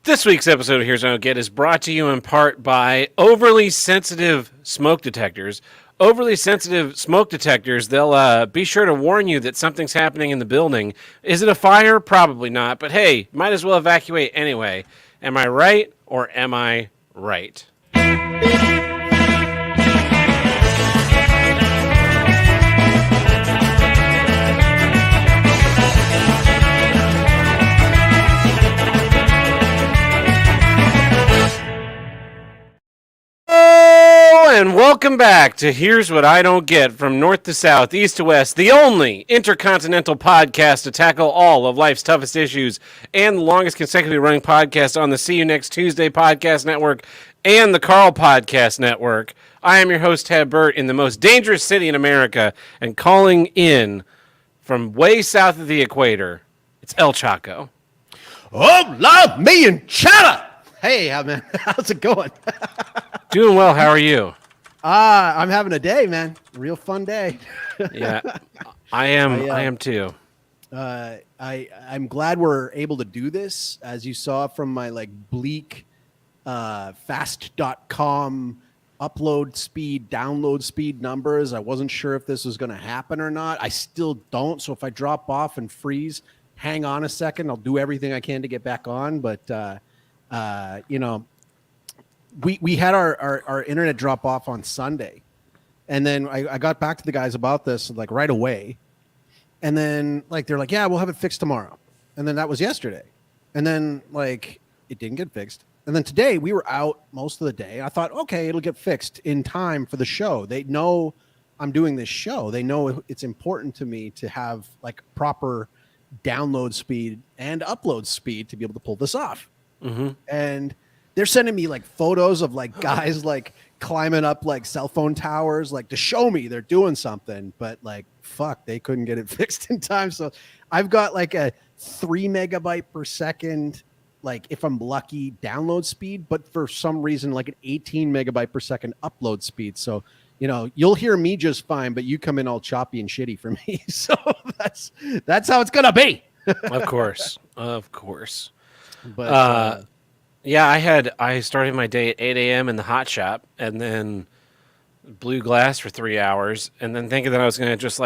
This week's episode of Here's What I Don't Get is brought to you in part by overly sensitive smoke detectors. Overly sensitive smoke detectors, they'll be sure to warn you that something's happening in the building. Is it a fire? Probably not, but hey, might as well evacuate anyway. Am I right or am I right? And welcome back to Here's What I Don't Get, from north to south, east to west, the only intercontinental podcast to tackle all of life's toughest issues, and the longest consecutively running podcast on the See You Next Tuesday podcast network and the Carl podcast network. I am your host, Ted Burt, in the most dangerous city in America, and calling in from way south of the equator, it's El Chaco. Oh, love me and chatter. Hey, man, how's it going? Doing well. How are you? I'm having a day, man. Real fun day. Yeah, I am too. I'm glad we're able to do this. As you saw from my bleak fast.com upload speed, download speed numbers, I wasn't sure if this was going to happen or not. I still don't. So if I drop off and freeze, hang on a second. I'll do everything I can to get back on. But we had our internet drop off on Sunday, and then I got back to the guys about this right away, and then they're like, yeah, we'll have it fixed tomorrow, and then that was yesterday, and then it didn't get fixed, and then today we were out most of the day. I thought, okay, it'll get fixed in time for the show. They know I'm doing this show. They know it's important to me to have proper download speed and upload speed to be able to pull this off. Mm-hmm. And they're sending me photos of guys climbing up cell phone towers to show me they're doing something, but fuck, they couldn't get it fixed in time. So I've got a 3 megabyte per second, if I'm lucky, download speed, but for some reason an 18 megabyte per second upload speed. So you'll hear me just fine, but you come in all choppy and shitty for me. So that's how it's gonna be. Of course. But yeah, I started my day at 8 a.m. in the hot shop, and then blew glass for 3 hours, and then thinking that I was going to just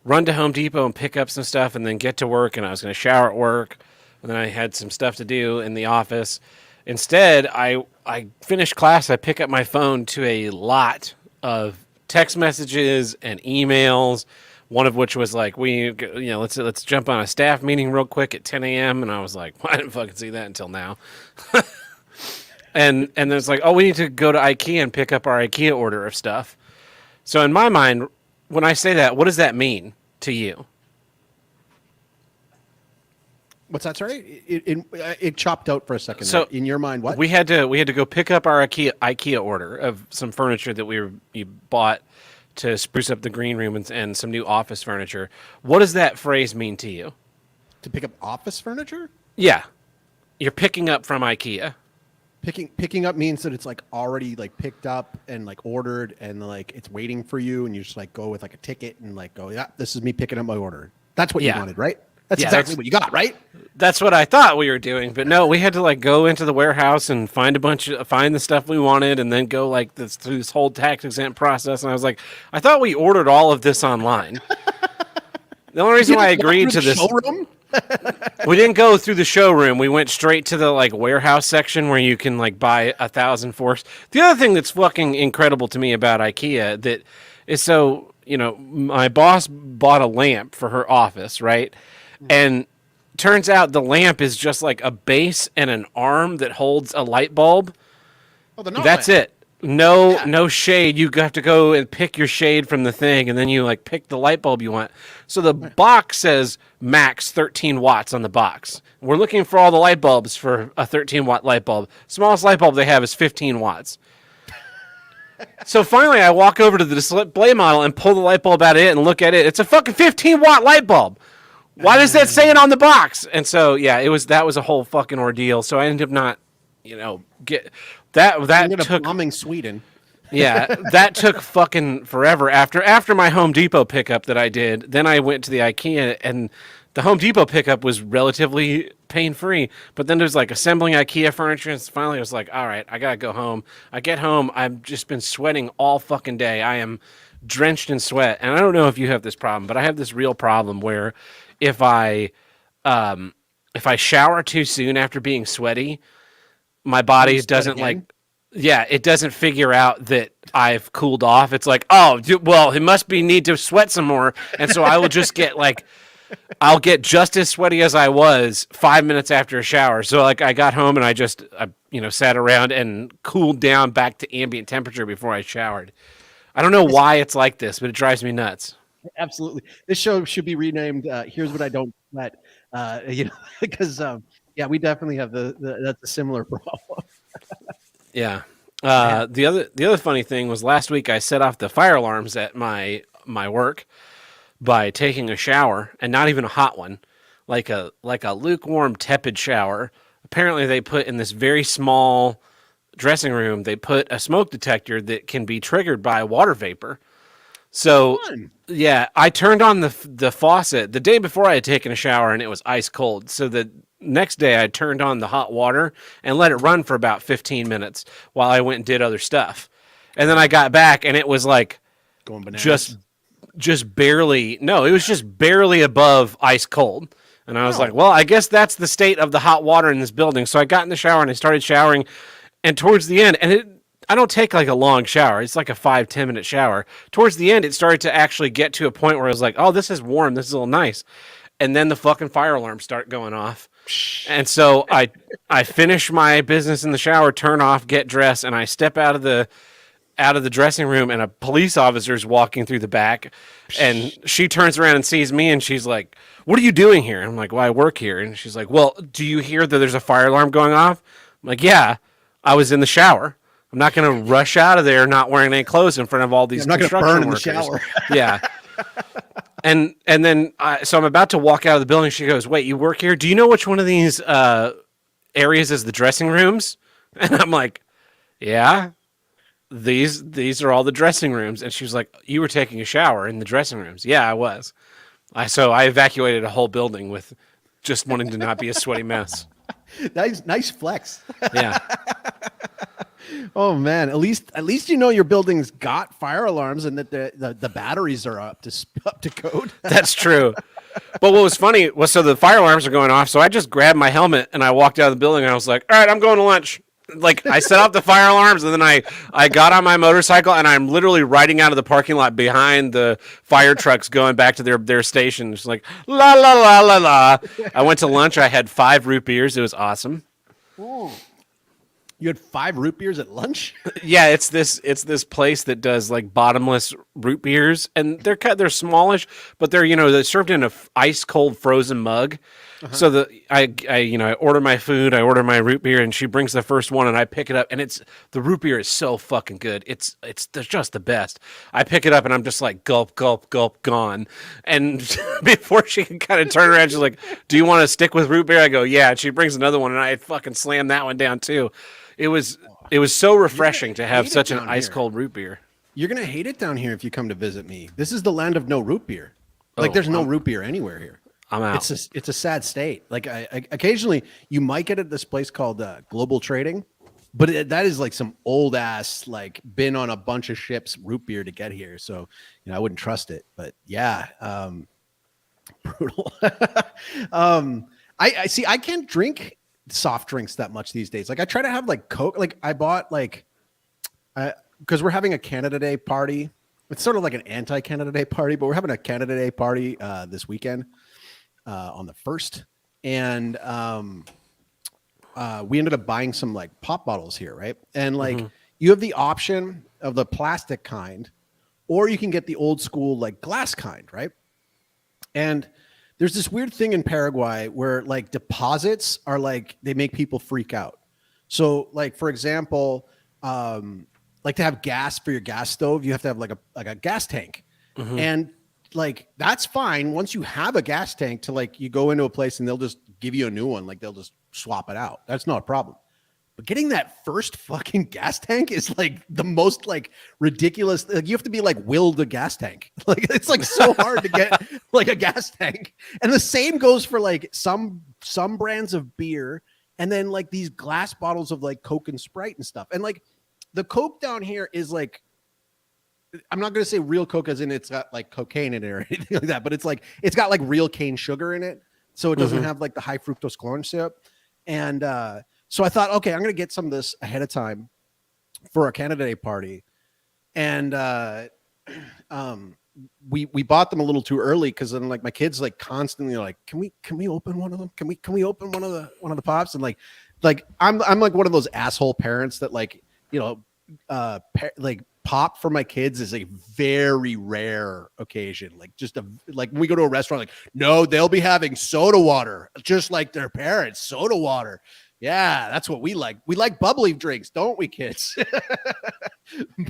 run to Home Depot and pick up some stuff and then get to work, and I was going to shower at work, and then I had some stuff to do in the office. Instead, I finished class, I pick up my phone to a lot of text messages and emails, one of which was let's jump on a staff meeting real quick at 10 a.m. And I was like, well, I didn't fucking see that until now. and there's oh, we need to go to IKEA and pick up our IKEA order of stuff. So in my mind, when I say that, what does that mean to you? What's that? Sorry, it chopped out for a second. So in your mind, what? We had to go pick up our IKEA order of some furniture that you bought to spruce up the green room and some new office furniture. What does that phrase mean to you? To pick up office furniture? Yeah. You're picking up from IKEA. Picking up means that it's already picked up and ordered and it's waiting for you, and you just go with a ticket and go, yeah, this is me picking up my order. That's what you wanted, right? That's exactly what you got, right? That's what I thought we were doing, but no, we had to go into the warehouse and find the stuff we wanted, and then go through this whole tax exempt process. And I was like, I thought we ordered all of this online. The only reason why I agreed to this, showroom? We didn't go through the showroom. We went straight to the warehouse section where you can buy 1,000 forks. The other thing that's fucking incredible to me about IKEA that is so, my boss bought a lamp for her office, right? And turns out the lamp is just a base and an arm that holds a light bulb. Oh, that's it. No shade. You have to go and pick your shade from the thing, and then you pick the light bulb you want. So the box says max 13 watts on the box. We're looking for all the light bulbs for a 13-watt light bulb. Smallest light bulb they have is 15 watts. So finally, I walk over to the display model and pull the light bulb out of it and look at it. It's a fucking 15-watt light bulb. Why does that say it on the box? And so, yeah, that was a whole fucking ordeal. So I ended up not, get that took bombing Sweden. Yeah, that took fucking forever. After my Home Depot pickup that I did, then I went to the IKEA, and the Home Depot pickup was relatively pain free. But then there's like assembling IKEA furniture, and finally I was like, all right, I gotta go home. I get home, I've just been sweating all fucking day. I am drenched in sweat, and I don't know if you have this problem, but I have this real problem where if I if I shower too soon after being sweaty, my body doesn't like, yeah, it doesn't figure out that I've cooled off. It's like, oh, well, it must be need to sweat some more. And so I will just get like, I'll get just as sweaty as I was 5 minutes after a shower. So like I got home and I sat around and cooled down back to ambient temperature before I showered. I don't know why it's like this, but it drives me nuts. Absolutely. This show should be renamed Here's What I Don't Sweat. Because we definitely have that's a similar problem. Yeah. The other funny thing was last week I set off the fire alarms at my work by taking a shower, and not even a hot one, like a lukewarm, tepid shower. Apparently, they put in this very small dressing room, they put a smoke detector that can be triggered by water vapor. So, yeah, I turned on the faucet the day before I had taken a shower, and it was ice cold. So the next day, I turned on the hot water and let it run for about 15 minutes while I went and did other stuff. And then I got back, and it was like going bananas. Just barely. No, it was just barely above ice cold. And I was like, well, I guess that's the state of the hot water in this building. So I got in the shower and I started showering. And towards the end, I don't take like a long shower. It's like a 5-10 minute shower. Towards the end, it started to actually get to a point where I was like, oh, this is warm. This is a little nice. And then the fucking fire alarms start going off. And so I finish my business in the shower, turn off, get dressed, and I step out of the dressing room, and a police officer's walking through the back, and she turns around and sees me, and she's like, what are you doing here? I'm like, well, I work here. And she's like, well, do you hear that there's a fire alarm going off? I'm like, yeah, I was in the shower. I'm not going to rush out of there not wearing any clothes in front of all these I'm not going to burn workers. In the shower. Yeah. And then, so I'm about to walk out of the building. She goes, wait, you work here? Do you know which one of these areas is the dressing rooms? And I'm like, yeah, these are all the dressing rooms. And she was like, you were taking a shower in the dressing rooms. Yeah, I was. So I evacuated a whole building with just wanting to not be a sweaty mess. Nice flex. Yeah. Oh man, at least you know your building's got fire alarms and that the batteries are up to code. That's true. But what was funny was, so the fire alarms are going off, so I just grabbed my helmet and I walked out of the building and I was like, all right, I'm going to lunch. Like, I set off the fire alarms, and then I got on my motorcycle, and I'm literally riding out of the parking lot behind the fire trucks going back to their station. It's like, la, la, la, la, la. I went to lunch. I had 5 root beers. It was awesome. Ooh. You had 5 root beers at lunch? Yeah, it's this place that does like bottomless root beers, and they're smallish, but they're served in a ice cold frozen mug. Uh-huh. So I order my food, I order my root beer, and she brings the first one, and I pick it up, and the root beer is so fucking good. It's just the best. I pick it up, and I'm just like gulp, gulp, gulp, gone. And before she can kind of turn around, she's like, "Do you want to stick with root beer?" I go, "Yeah." And she brings another one, and I fucking slam that one down too. It was so refreshing to have such an ice cold root beer. You're gonna hate it down here if you come to visit me. This is the land of no root beer. Like there's no root beer anywhere here. I'm out. It's a sad state. Like I occasionally you might get at this place called Global Trading, but that is like some old ass, like been on a bunch of ships root beer to get here. So I wouldn't trust it. But yeah, brutal. I see. I can't drink soft drinks that much these days. Like I try to have like Coke. Like I bought because we're having a Canada Day party. It's sort of like an anti-Canada Day party, but we're having a Canada Day party this weekend on the 1st. And we ended up buying some like pop bottles here, right? And like you have the option of the plastic kind, or you can get the old school like glass kind, right? And there's this weird thing in Paraguay where like deposits are like they make people freak out. So like for example, like to have gas for your gas stove, you have to have like a gas tank. And like that's fine once you have a gas tank to like you go into a place and they'll just give you a new one, like they'll just swap it out. That's not a problem. But getting that first fucking gas tank is like the most like ridiculous. Like, you have to be like willed a gas tank. Like it's like so hard to get like a gas tank. And the same goes for like some brands of beer, and then like these glass bottles of like Coke and Sprite and stuff. And like the Coke down here is like, I'm not going to say real Coke as in it's got like cocaine in it or anything like that, but it's like it's got like real cane sugar in it, so it doesn't have like the high fructose corn syrup. And so I thought, okay, I'm going to get some of this ahead of time for our Canada Day party. And we bought them a little too early, because then like my kids like constantly like, can we open one of them? Can we open one of the pops? And like I'm like one of those asshole parents that like, you know, like pop for my kids is a very rare occasion. Like just like when we go to a restaurant, like, no, they'll be having soda water, just like their parents, soda water. Yeah, that's what we like. We like bubbly drinks, don't we, kids?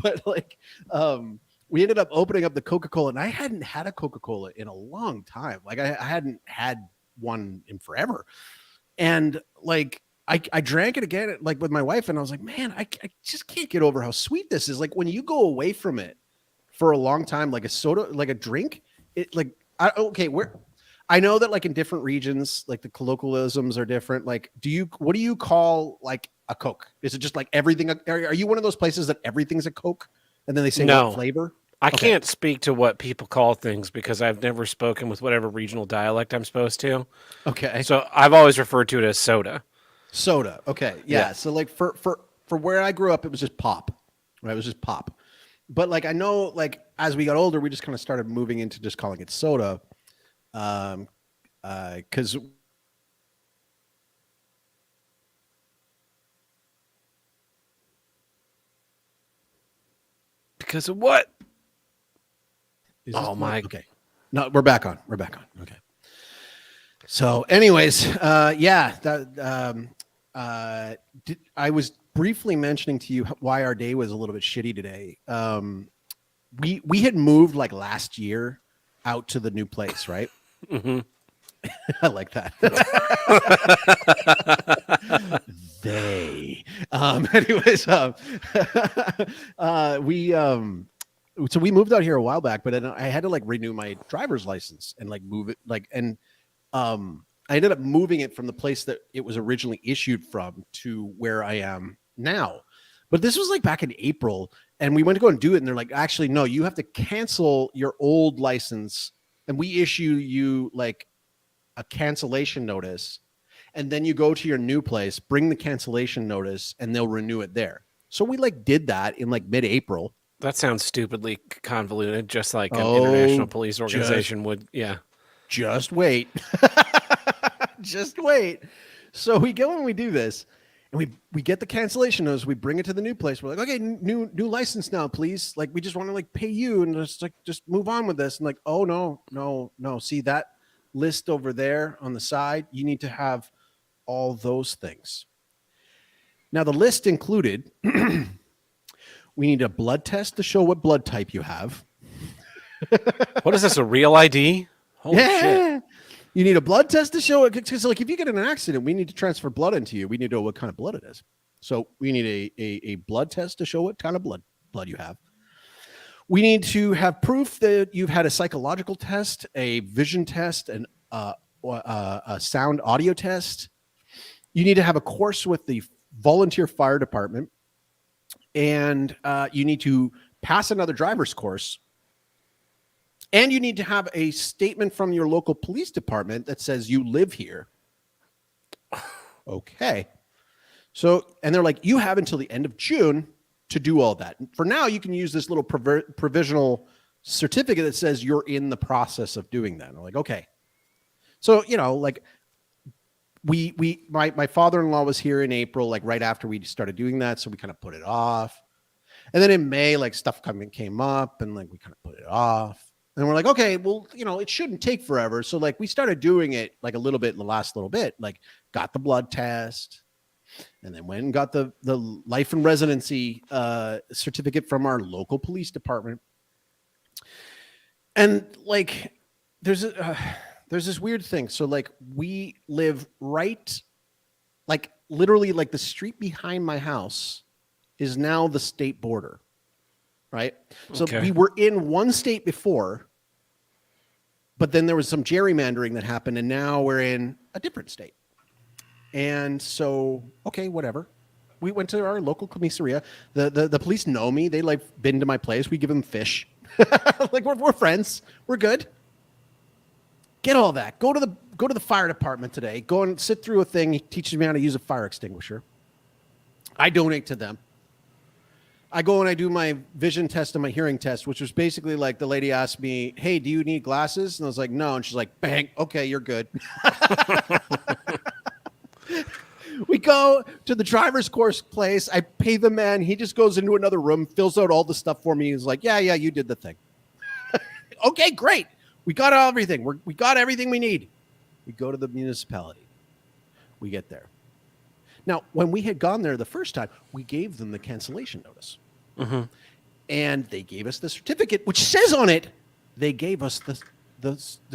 But like, we ended up opening up the Coca-Cola, and I hadn't had a Coca-Cola in a long time. Like I hadn't had one in forever. And like, I drank it again, like with my wife, and I was like, man, I just can't get over how sweet this is. Like when you go away from it for a long time, like a soda, like a drink, it like, I know that like in different regions, like the colloquialisms are different. Like, what do you call like a Coke? Is it just like everything? Are you one of those places that everything's a Coke and then they say No. what flavor? I can't speak to what people call things because I've never spoken with whatever regional dialect I'm supposed to. Okay. So I've always referred to it as soda. Soda. Okay. Yeah. So like for where I grew up, it was just pop. Right? It was just pop. But like I know, like as we got older, we just kind of started moving into just calling it soda. Because Because of what? oh my. Okay. No, we're back on. Okay. So, anyways, yeah, I was briefly mentioning to you why our day was a little bit shitty today. We had moved like last year out to the new place, right? Mm-hmm. I like that. Anyways, so we moved out here a while back, but then I had to like renew my driver's license and like move it I ended up moving it from the place that it was originally issued from to where I am now. But this was like back in April, and we went to go and do it, and they're like, actually, no, you have to cancel your old license, and we issue you like a cancellation notice, and then you go to your new place, bring the cancellation notice, and they'll renew it there. So we like did that in like mid-April. That sounds stupidly convoluted, just like an international police organization would. Yeah. Just wait. Just wait. So we go and we do this, and we get the cancellation notice. We bring it to the new place. We're like, okay, new license now, please. Like, we just want to like pay you and just move on with this. And like, oh no. See that list over there on the side? You need to have all those things. Now the list included, we need a blood test to show what blood type you have. What is this, a real ID? Holy shit. You need a blood test to show it, because like if you get in an accident, we need to transfer blood into you. We need to know what kind of blood it is. So we need a blood test to show what kind of blood you have. We need to have proof that you've had a psychological test, a vision test, and a sound audio test. You need to have a course with the volunteer fire department, and you need to pass another driver's course. And you need to have a statement from your local police department that says you live here. Okay. So, and they're like, you have until the end of June to do all that. For now, you can use this little provisional certificate that says you're in the process of doing that. And I'm like, okay. So, you know, like my father-in-law was here in April, like right after we started doing that. So we kind of put it off. And then in May, like stuff came up, and like we kind of put it off. And we're like, okay, well, you know, it shouldn't take forever. So like we started doing it like a little bit in the last little bit, like got the blood test, and then went and got the life and residency certificate from our local police department. And like there's this weird thing. So like we live right, like literally like the street behind my house is now the state border, right? So Okay. we were in one state before, but then there was some gerrymandering that happened, and now we're in a different state. And so, okay, whatever. We went to our local commissariat. The police know me. They like been to my place. We give them fish. Like we're friends. We're good. Get all that. Go to the fire department today. Go and sit through a thing. He teaches me how to use a fire extinguisher. I donate to them. I go and I do my vision test and my hearing test, which was basically like the lady asked me, "Hey, do you need glasses?" And I was like, "No." And she's like, "Bang. Okay, you're good." We go to the driver's course place. I pay the man. He just goes into another room, fills out all the stuff for me. He's like, yeah, you did the thing. Okay, great. We got everything. We got everything we need. We go to the municipality. We get there. Now, when we had gone there the first time, we gave them the cancellation notice. Mm-hmm. And they gave us the certificate, which says on it, they gave us the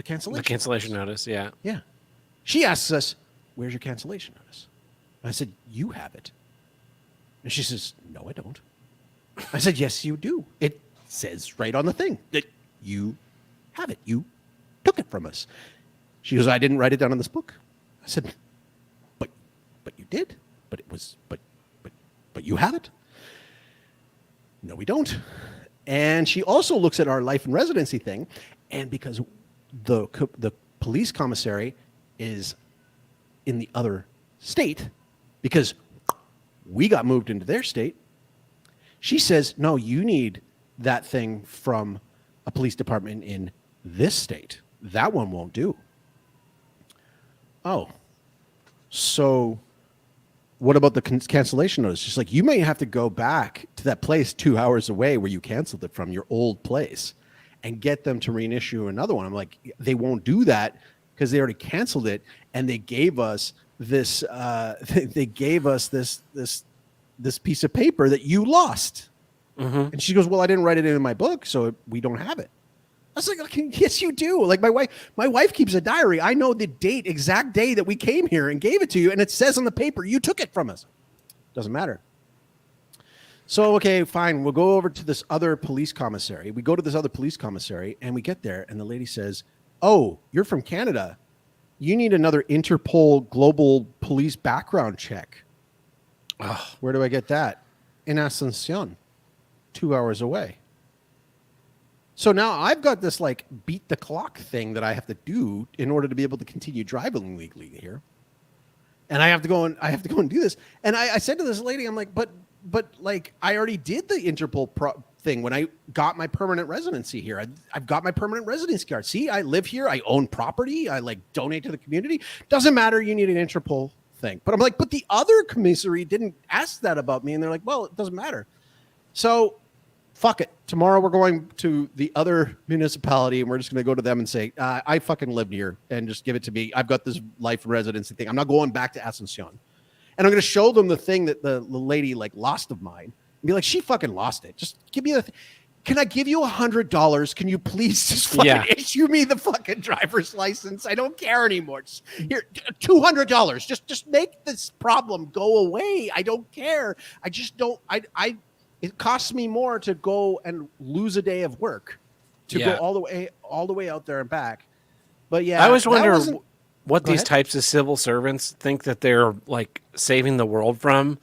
cancellation. The cancellation notice, yeah. Yeah. She asks us, where's your cancellation notice? I said, you have it. And she says, no, I don't. I said, yes, you do. It says right on the thing that you have it. You took it from us. She goes, I didn't write it down in this book. I said, but you did. But you have it. No, we don't. And she also looks at our life and residency thing. And because the police commissary is in the other state, because we got moved into their state, she says, no, you need that thing from a police department in this state. That one won't do. Oh, so what about the cancellation notice? She's like, you may have to go back to that place 2 hours away where you canceled it from, your old place, and get them to reissue another one. I'm like, they won't do that because they already canceled it, and they gave us this this piece of paper that you lost. Mm-hmm. And she goes, well, I didn't write it in my book, so we don't have it. I was like, okay, yes, you do. Like my wife keeps a diary. I know the exact day that we came here and gave it to you, and it says on the paper you took it from us. Doesn't matter. So, okay, fine. We'll go over to this other police commissary. We go to this other police commissary, and we get there, and the lady says, oh, you're from Canada. You need another Interpol global police background check. Oh, where do I get that? In Asuncion, 2 hours away. So now I've got this like beat the clock thing that I have to do in order to be able to continue driving legally here. And I have to go and do this. And I said to this lady, I'm like, but like I already did the Interpol thing when I got my permanent residency here. I've got my permanent residency card. See, I live here. I own property. I like donate to the community. Doesn't matter. You need an Interpol thing. But I'm like, but the other commissary didn't ask that about me. And they're like, well, it doesn't matter. So fuck it. Tomorrow we're going to the other municipality and we're just going to go to them and say, I fucking lived here and just give it to me. I've got this life residency thing. I'm not going back to Asuncion. And I'm going to show them the thing that the lady like lost of mine and be like, she fucking lost it. Just give me the thing. Can I give you $100? Can you please just fucking issue me the fucking driver's license? I don't care anymore. Just, here, $200. Just make this problem go away. I don't care. I just don't. It costs me more to go and lose a day of work to go all the way out there and back. But yeah, I always wonder what these types of civil servants think that they're like saving the world from.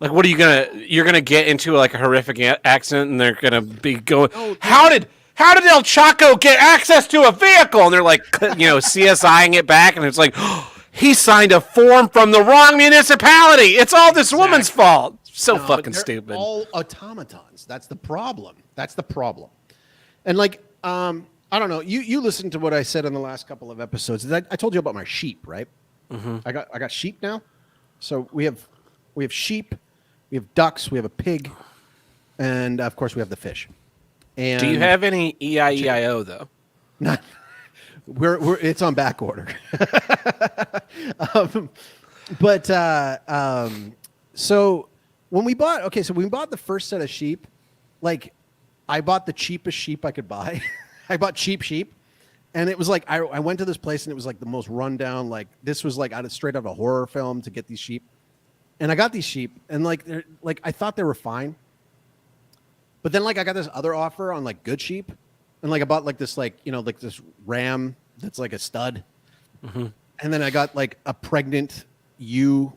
Like, what are you're gonna get into like a horrific accident and they're gonna be going, how did El Chaco get access to a vehicle? And they're like, CSIing it back. And it's like, he signed a form from the wrong municipality. It's all this woman's fault. So fucking stupid. All automatons. That's the problem. And like, I don't know. You listened to what I said in the last couple of episodes. I told you about my sheep, right? Mm-hmm. I got sheep now. So we have sheep, we have ducks, we have a pig, and of course we have the fish. And do you have any EIEIO though? Not. It's on back order. So when we bought the first set of sheep, like I bought the cheapest sheep I could buy. I bought cheap sheep, and it was like I went to this place and it was like the most rundown. Like this was like straight out of a horror film to get these sheep. And I got these sheep, and like they're like I thought they were fine, but then like I got this other offer on like good sheep, and like I bought like this like like this ram that's like a stud, Mm-hmm. and then I got like a pregnant ewe,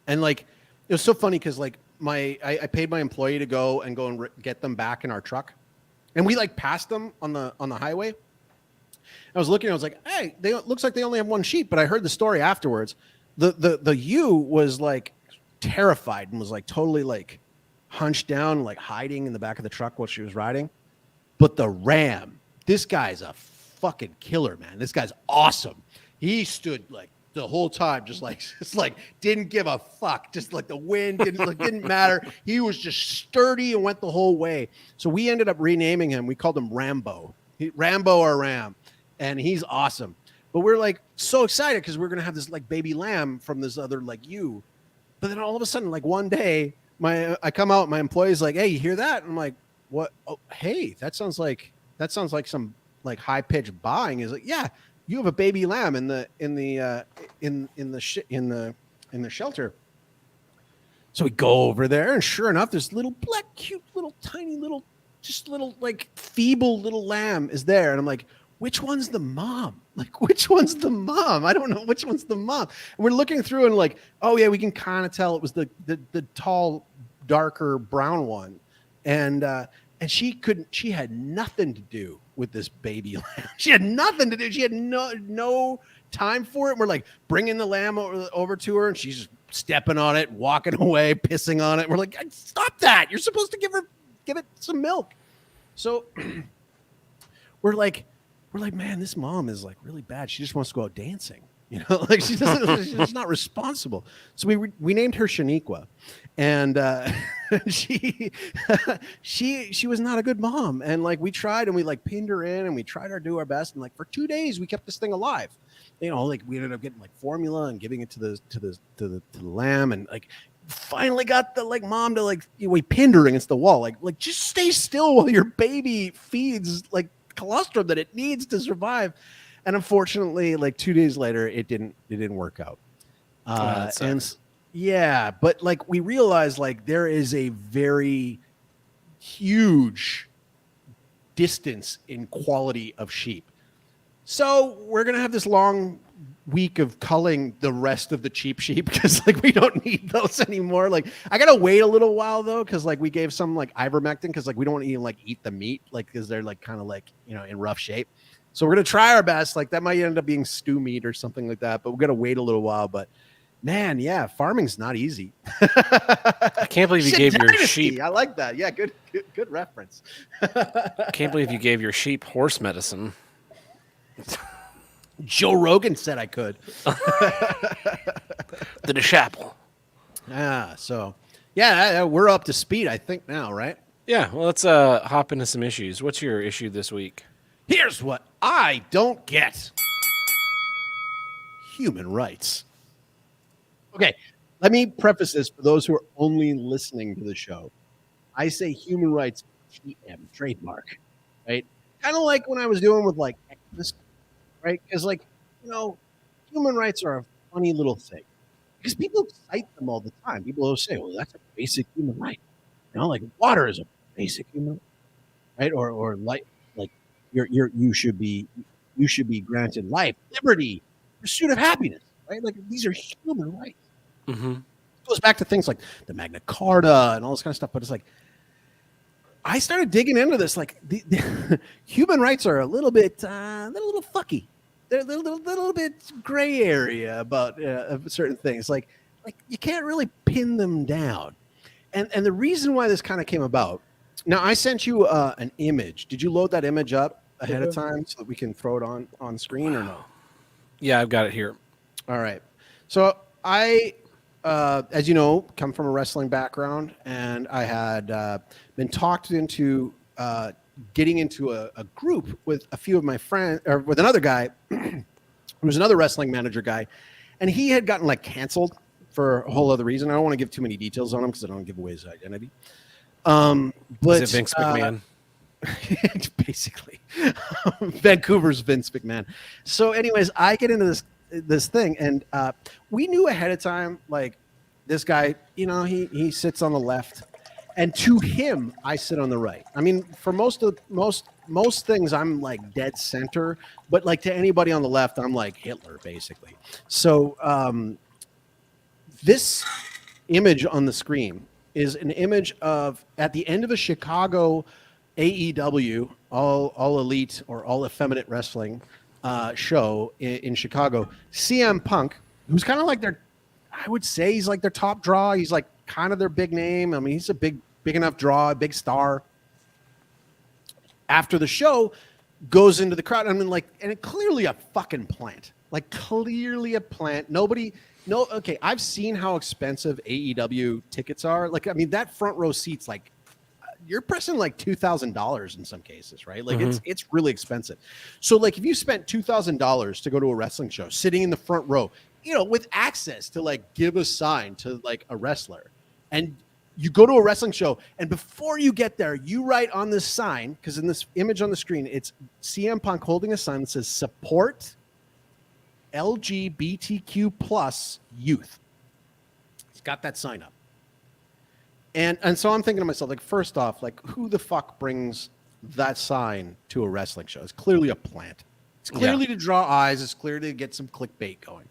and like it was so funny because like I paid my employee to go and get them back in our truck, and we like passed them on the highway. I was looking, I was like, hey, they looks like they only have one sheep, but I heard the story afterwards. The ewe was like terrified and was like totally like hunched down, like hiding in the back of the truck while she was riding. But the ram, this guy's a fucking killer, man. This guy's awesome. He stood like the whole time, just like didn't give a fuck. Just like the wind didn't matter. He was just sturdy and went the whole way. So we ended up renaming him. We called him Rambo. Rambo or Ram, and he's awesome. But we're like so excited because we're gonna have this like baby lamb from this other like ewe. But then all of a sudden, like one day, I come out, my employee's like, "Hey, you hear that?" And I'm like, "What? Oh, hey, that sounds like some like high pitched buying." Is like, "Yeah, you have a baby lamb in the shelter." So we go over there, and sure enough, this little black, cute, little tiny, little like feeble little lamb is there, and I'm like, which one's the mom? Like, which one's the mom? I don't know which one's the mom. And we're looking through and like, oh yeah, we can kind of tell it was the tall, darker brown one. And she had nothing to do with this baby lamb. She had nothing to do. She had no time for it. We're like bringing the lamb over to her, and she's just stepping on it, walking away, pissing on it. We're like, stop that. You're supposed to give it some milk. So we're like, man, this mom is like really bad. She just wants to go out dancing, like she's not responsible. So we named her Shaniqua, and she was not a good mom. And like we tried, and we like pinned her in, and we tried to do our best. And like for 2 days, we kept this thing alive. Like we ended up getting like formula and giving it to the lamb, and like finally got the like mom to like we pinned her against the wall, like just stay still while your baby feeds like colostrum that it needs to survive. And unfortunately, like 2 days later, it didn't work out. And yeah, but like we realized like there is a very huge distance in quality of sheep. So we're gonna have this long week of culling the rest of the cheap sheep because like we don't need those anymore. Like I gotta wait a little while though, because like we gave some like ivermectin because like we don't even like eat the meat, like because they're like kind of like in rough shape. So we're gonna try our best. Like that might end up being stew meat or something like that, but we're gonna wait a little while. But man, yeah, farming's not easy. I can't believe you gave your sheep. I like that. Yeah, good reference. I can't believe you gave your sheep horse medicine. Joe Rogan said I could. The DeChapel. So yeah, we're up to speed, I think now, right? Yeah, well, let's hop into some issues. What's your issue this week? Here's what I don't get. Human rights. Okay, let me preface this for those who are only listening to the show. I say human rights, GM, trademark, right? Kind of like when I was doing with like activists, right? Because like, human rights are a funny little thing because people cite them all the time. People will say, well, that's a basic human right. Like water is a basic human right. Or like you should be granted life, liberty, pursuit of happiness, right? Like these are human rights. Mm-hmm. It goes back to things like the Magna Carta and all this kind of stuff. But it's like, I started digging into this. Like the human rights are a little bit, they're a little fucky. They're a little bit gray area about certain things. Like you can't really pin them down. And the reason why this kind of came about. Now I sent you an image. Did you load that image up ahead of time so that we can throw it on screen or no? Yeah, I've got it here. All right. So I, as you know, come from a wrestling background, and I had been talked into getting into a group with a few of my friends, or with another guy who was another wrestling manager guy, and he had gotten like canceled for a whole other reason. I don't want to give too many details on him because I don't want to give away his identity. But is it Vince McMahon? Basically, Vancouver's Vince McMahon. So, anyways, I get into this thing, and we knew ahead of time, like this guy, he sits on the left, and to him, I sit on the right. I mean, for most things, I'm like dead center, but like to anybody on the left, I'm like Hitler, basically. So this image on the screen is an image of at the end of a Chicago AEW, all elite or all effeminate wrestling show in Chicago. CM Punk, who's kind of like I would say he's like their top draw. He's like kind of their big name. I mean, he's a big enough draw, a big star. After the show, goes into the crowd. I mean, and it clearly a fucking plant. Like clearly a plant. Okay, I've seen how expensive AEW tickets are. Like, I mean, that front row seat's like you're pressing like $2,000 in some cases, right? Like it's really expensive. So like if you spent $2,000 to go to a wrestling show, sitting in the front row, with access to like give a sign to like a wrestler, and you go to a wrestling show, and before you get there, you write on this sign, because in this image on the screen, it's CM Punk holding a sign that says support LGBTQ plus youth. He's got that sign up. And so I'm thinking to myself, like, first off, like, who the fuck brings that sign to a wrestling show? It's clearly a plant. It's clearly to draw eyes. It's clearly to get some clickbait going.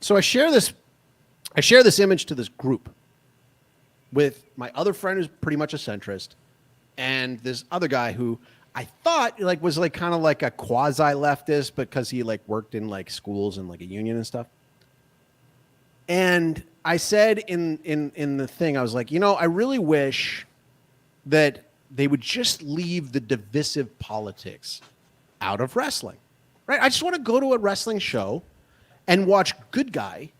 So I share this image to this group with my other friend who's pretty much a centrist, and this other guy who I thought like was like kind of like a quasi leftist because he like worked in like schools and like a union and stuff. And I said in the thing, I was like, I really wish that they would just leave the divisive politics out of wrestling, right? I just want to go to a wrestling show and watch good guy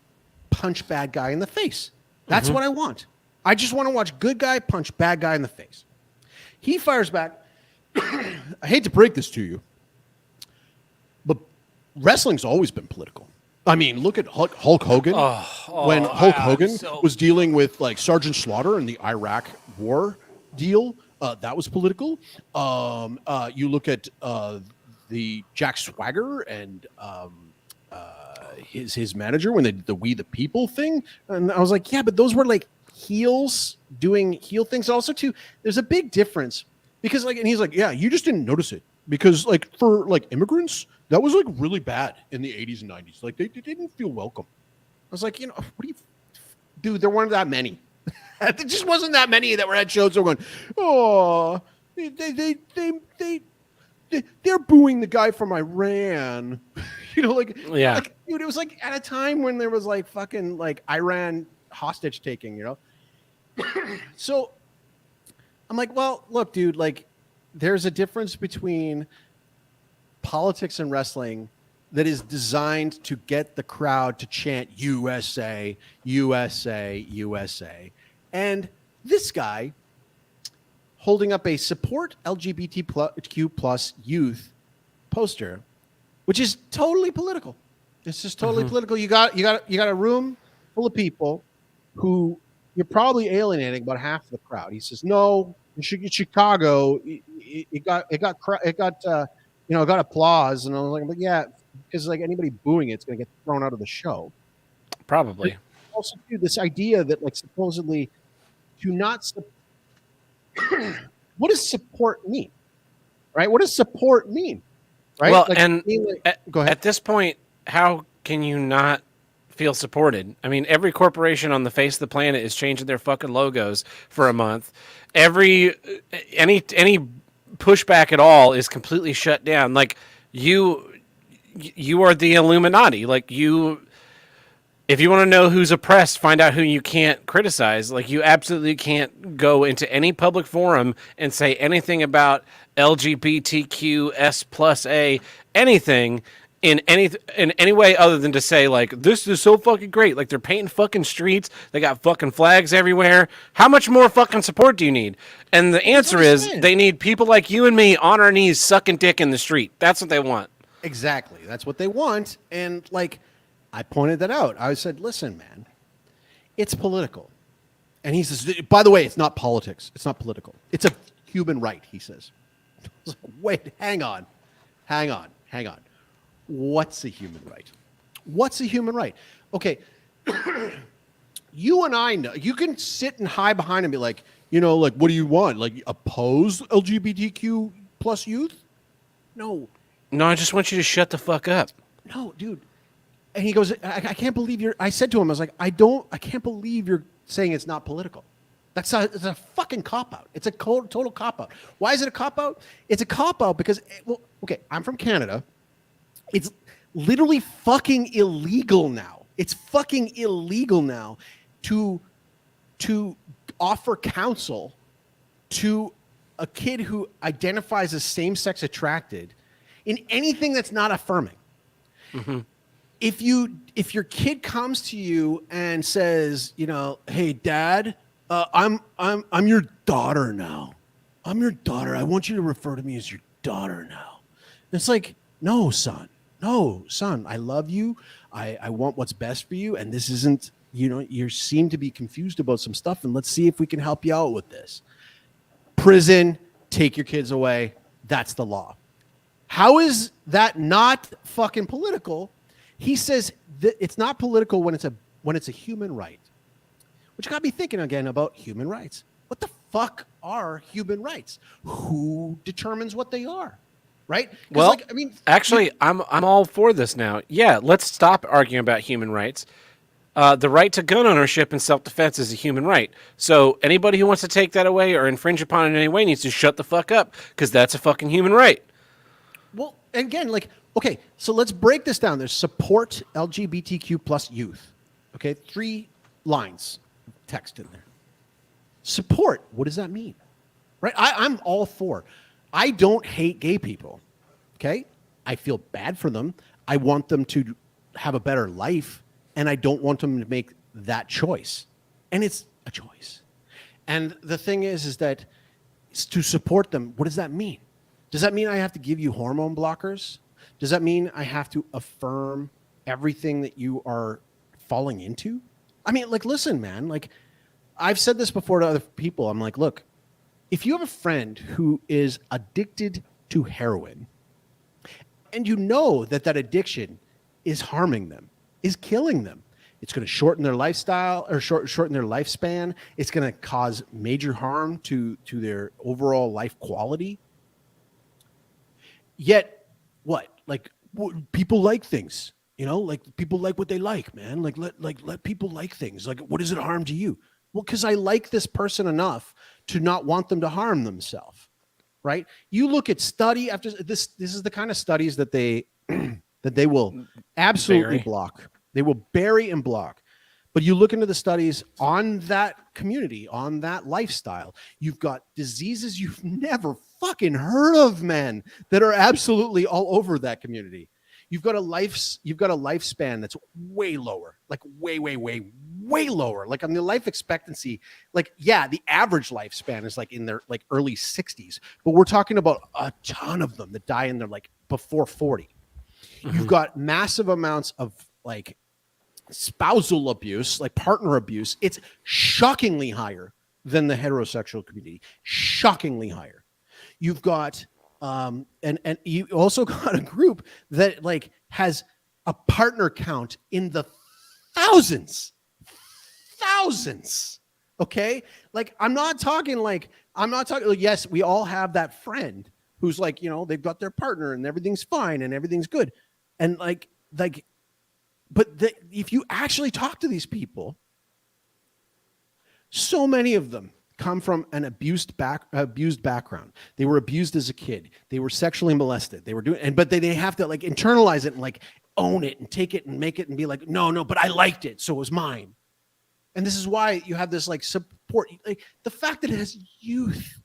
punch bad guy in the face. That's what I want. I just want to watch good guy punch bad guy in the face. He fires back. I hate to break this to you, but wrestling's always been political. I mean, look at Hulk Hogan. When Hulk Hogan was dealing with like Sergeant Slaughter and the Iraq War deal, that was political. You look at the Jack Swagger and his manager when they did the We the People thing, and I was like, yeah, but those were like heels doing heel things. Also, too, there's a big difference because and he's like, yeah, you just didn't notice it because like for like immigrants. That was like really bad in the 80s and 90s. Like they didn't feel welcome. I was like, what do you, dude? There weren't that many. There just wasn't that many that were at shows. That were going, oh, they're booing the guy from Iran. Like dude, it was like at a time when there was like fucking like Iran hostage taking. So I'm like, well, look, dude, like there's a difference between politics and wrestling that is designed to get the crowd to chant USA, USA, USA. And this guy holding up a support LGBTQ plus youth poster, which is totally political. It's just totally political. You got a room full of people who you're probably alienating about half of the crowd. He says, no, in Chicago, it got got applause, and I was like, but yeah, because like anybody booing it's going to get thrown out of the show. Probably. But also, too, this idea that like supposedly to not what does support mean, right? What does support mean, right? Well, like, and go ahead. At this point, how can you not feel supported? I mean, every corporation on the face of the planet is changing their fucking logos for a month. Any pushback at all is completely shut down. Like you are the Illuminati. Like if you want to know who's oppressed, find out who you can't criticize. Like you absolutely can't go into any public forum and say anything about LGBTQS+A anything in any way other than to say like this is so fucking great. Like they're painting fucking streets, they got fucking flags everywhere. How much more fucking support do you need? And the answer is they need people like you and me on our knees sucking dick in the street. That's what they want. Exactly. That's what they want. And like I pointed that out. I said, listen, man, it's political. And he says, by the way, it's not politics. It's not political. It's a human right, he says. I was like, wait, hang on. What's a human right? What's a human right? Okay, You and I know you can sit and hide behind and be like, like, what do you want? Like, oppose LGBTQ plus youth? No, No, I just want you to shut the fuck up. no, dude. And he goes, I can't believe you're. I said to him, I was like, I can't believe you're saying it's not political. It's a fucking cop out. It's a total cop out. Why is it a cop out? It's a cop out because, well, okay, I'm from Canada. It's literally fucking illegal now. It's fucking illegal now to offer counsel to a kid who identifies as same-sex attracted in anything that's not affirming. Mm-hmm. If your kid comes to you and says, hey, Dad, I'm your daughter now. I'm your daughter. I want you to refer to me as your daughter now. And it's like, no, son. I love you. I want what's best for you. And this isn't, you seem to be confused about some stuff. And let's see if we can help you out with this. Prison, take your kids away. That's the law. How is that not fucking political? He says that it's not political when it's a human right, which got me thinking again about human rights. What the fuck are human rights? Who determines what they are? Right? Well, actually, I'm all for this now. Yeah, let's stop arguing about human rights. The right to gun ownership and self-defense is a human right. So anybody who wants to take that away or infringe upon it in any way needs to shut the fuck up, because that's a fucking human right. Well, again, okay, so let's break this down. There's support LGBTQ plus youth. Okay, 3 lines of text in there. Support, what does that mean? Right? I'm all for. I don't hate gay people. Okay? I feel bad for them. I want them to have a better life, and I don't want them to make that choice. And it's a choice. And the thing is that to support them, what does that mean? Does that mean I have to give you hormone blockers? Does that mean I have to affirm everything that you are falling into? I mean, listen, man, I've said this before to other people. I'm like, look, if you have a friend who is addicted to heroin and you know that addiction is harming them, is killing them, it's going to shorten their lifestyle or shorten their lifespan. It's going to cause major harm to their overall life quality. Yet, what? People like things, people like what they like, man. Let people like things. What does it harm to you? Well, because I like this person enough to not want them to harm themselves, right? You look at study after this. This is the kind of studies that they will absolutely block. They will bury and block. But you look into the studies on that community, on that lifestyle, you've got diseases you've never fucking heard of, man, that are absolutely all over that community. You've got a lifespan that's way lower, way lower. On the life expectancy, the average lifespan is in their early 60s, but we're talking about a ton of them that die in their before 40. Mm-hmm. You've got massive amounts of spousal abuse, partner abuse. It's shockingly higher than the heterosexual community. Shockingly higher. You've got and you also got a group that has a partner count in the thousands. Okay? I'm not talking yes, we all have that friend who's they've got their partner and everything's fine and everything's good. And but if you actually talk to these people, so many of them come from an abused background. They were abused as a kid. They were sexually molested. They were but they have to internalize it and own it and take it and make it and be no, but I liked it, so it was mine. And this is why you have this support. The fact that it has youth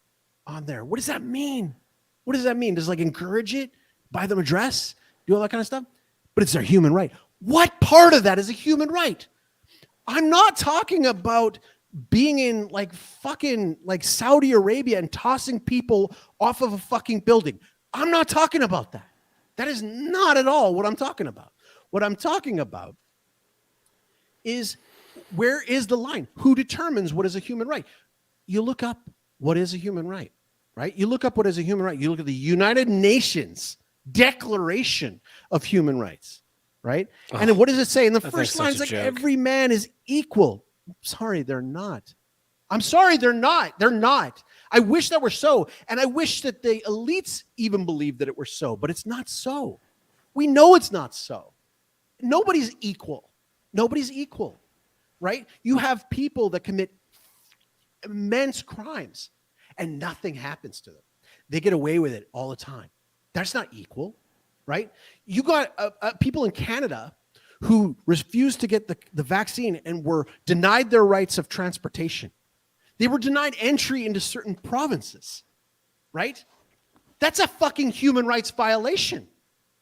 on there, what does that mean? What does that mean? Does encourage it, buy them a dress, do all that kind of stuff? But it's their human right. What part of that is a human right? I'm not talking about being in fucking Saudi Arabia and tossing people off of a fucking building. I'm not talking about that. That is not at all what I'm talking about. What I'm talking about is, where is the line? Who determines what is a human right? You look up what is a human right, right? You look up what is a human right. You look at the United Nations Declaration of Human Rights. right? And then what does it say in the first line? such It's a like joke. every man is equal. I'm sorry, they're not. I'm sorry, they're not. They're not. I wish that were so, and I wish that the elites even believed that it were so, but it's not so. We know it's not so. Nobody's equal. Nobody's equal, right? You have people that commit immense crimes and nothing happens to them. They get away with it all the time. That's not equal, right? You got people in Canada who refused to get the vaccine and were denied their rights of transportation. They were denied entry into certain provinces, right? That's a fucking human rights violation,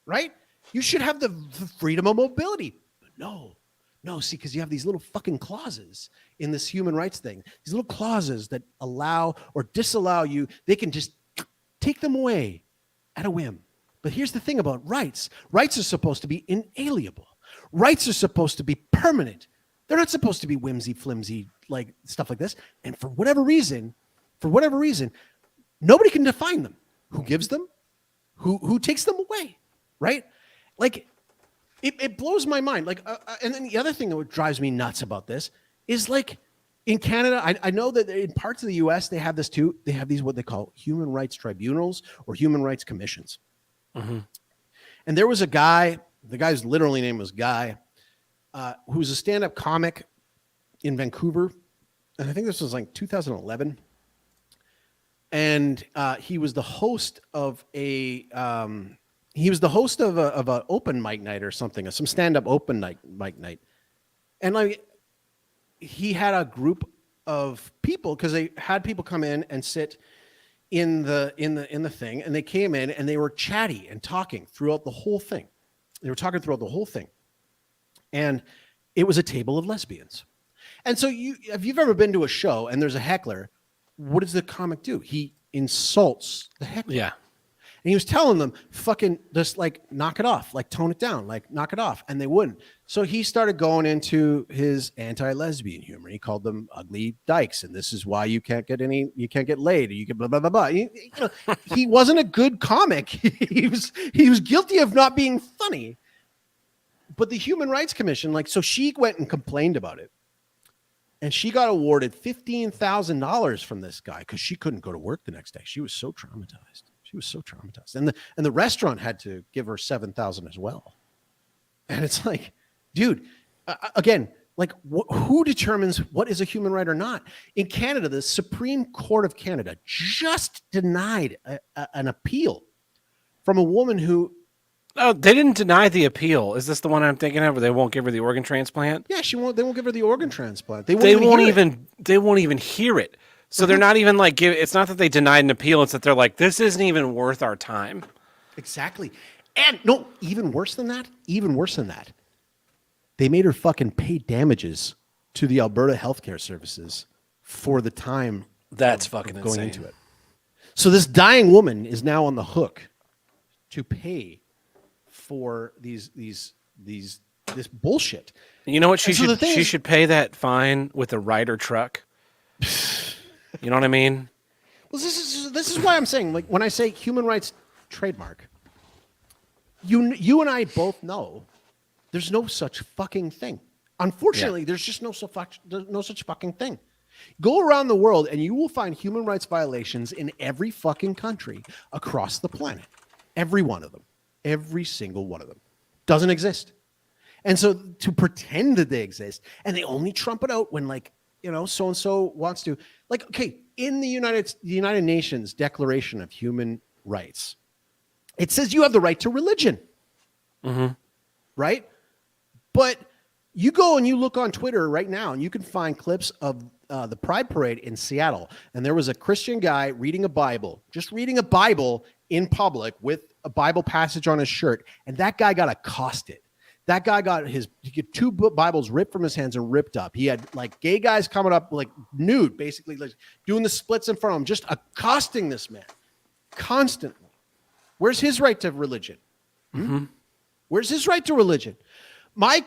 right? You should have the freedom of mobility. But no, see, because you have these little fucking clauses in this human rights thing. These little clauses that allow or disallow you, they can just take them away at a whim. But here's the thing about rights. Rights are supposed to be inalienable. Rights are supposed to be permanent. They're not supposed to be whimsy, flimsy, like stuff like this. And for whatever reason, nobody can define them. Who gives them? Who takes them away? Right? Like, it blows my mind. Like, and then the other thing that drives me nuts about this is, like, in Canada, I know that in parts of the U.S. they have this too. They have these what they call human rights tribunals or human rights commissions. Mm-hmm. And there was a guy. The guy's literally name was Guy, who was a stand-up comic in Vancouver, and I think this was like 2011. And he was the host of a an open mic night or something, some stand-up open mic night, and like he had a group of people because they had people come in and sit in the thing, and they came in and they were chatty and talking throughout the whole thing. They were talking throughout the whole thing, and it was a table of lesbians. And so if you've ever been to a show and there's a heckler, what does the comic do? He insults the heckler. Yeah. And he was telling them, fucking just like knock it off, like tone it down, like knock it off. And they wouldn't. So he started going into his anti-lesbian humor. He called them ugly dykes. And this is why you can't get laid, or you can blah, blah, blah, blah. He wasn't a good comic. He was guilty of not being funny. But the Human Rights Commission, so she went and complained about it. And she got awarded $15,000 from this guy because she couldn't go to work the next day. She was so traumatized. And the restaurant had to give her $7,000 as well. And it's like, dude, again, like who determines what is a human right or not? In Canada, the Supreme Court of Canada just denied an appeal from a woman who. Oh, they didn't deny the appeal. Is this the one I'm thinking of, where they won't give her the organ transplant? Yeah, they won't give her the organ transplant. They won't even hear it. So they're not even like it's not that they denied an appeal, it's that they're like, this isn't even worth our time. Exactly. And no, even worse than that, they made her fucking pay damages to the Alberta Healthcare Services for the time that's fucking going insane. into it. So this dying woman is now on the hook to pay for this bullshit. You know what she should pay that fine with a Ryder truck. You know what I mean? Well, this is why I'm saying, like, when I say human rights trademark, you and I both know there's no such fucking thing. Unfortunately, there's just no such fucking thing. Go around the world and you will find human rights violations in every fucking country across the planet. Every one of them. Every single one of them. Doesn't exist. And so to pretend that they exist, and they only trump it out when, like, so-and-so wants to, like, okay, in the United Nations Declaration of Human Rights, it says you have the right to religion. Mm-hmm. Right? But you go and you look on Twitter right now, and you can find clips of the Pride Parade in Seattle. And there was a Christian guy reading a Bible in public with a Bible passage on his shirt. And that guy got accosted. That guy got two Bibles ripped from his hands and ripped up. He had like gay guys coming up like nude, basically like doing the splits in front of him, just accosting this man constantly. Where's his right to religion? Mm-hmm. Where's his right to religion? My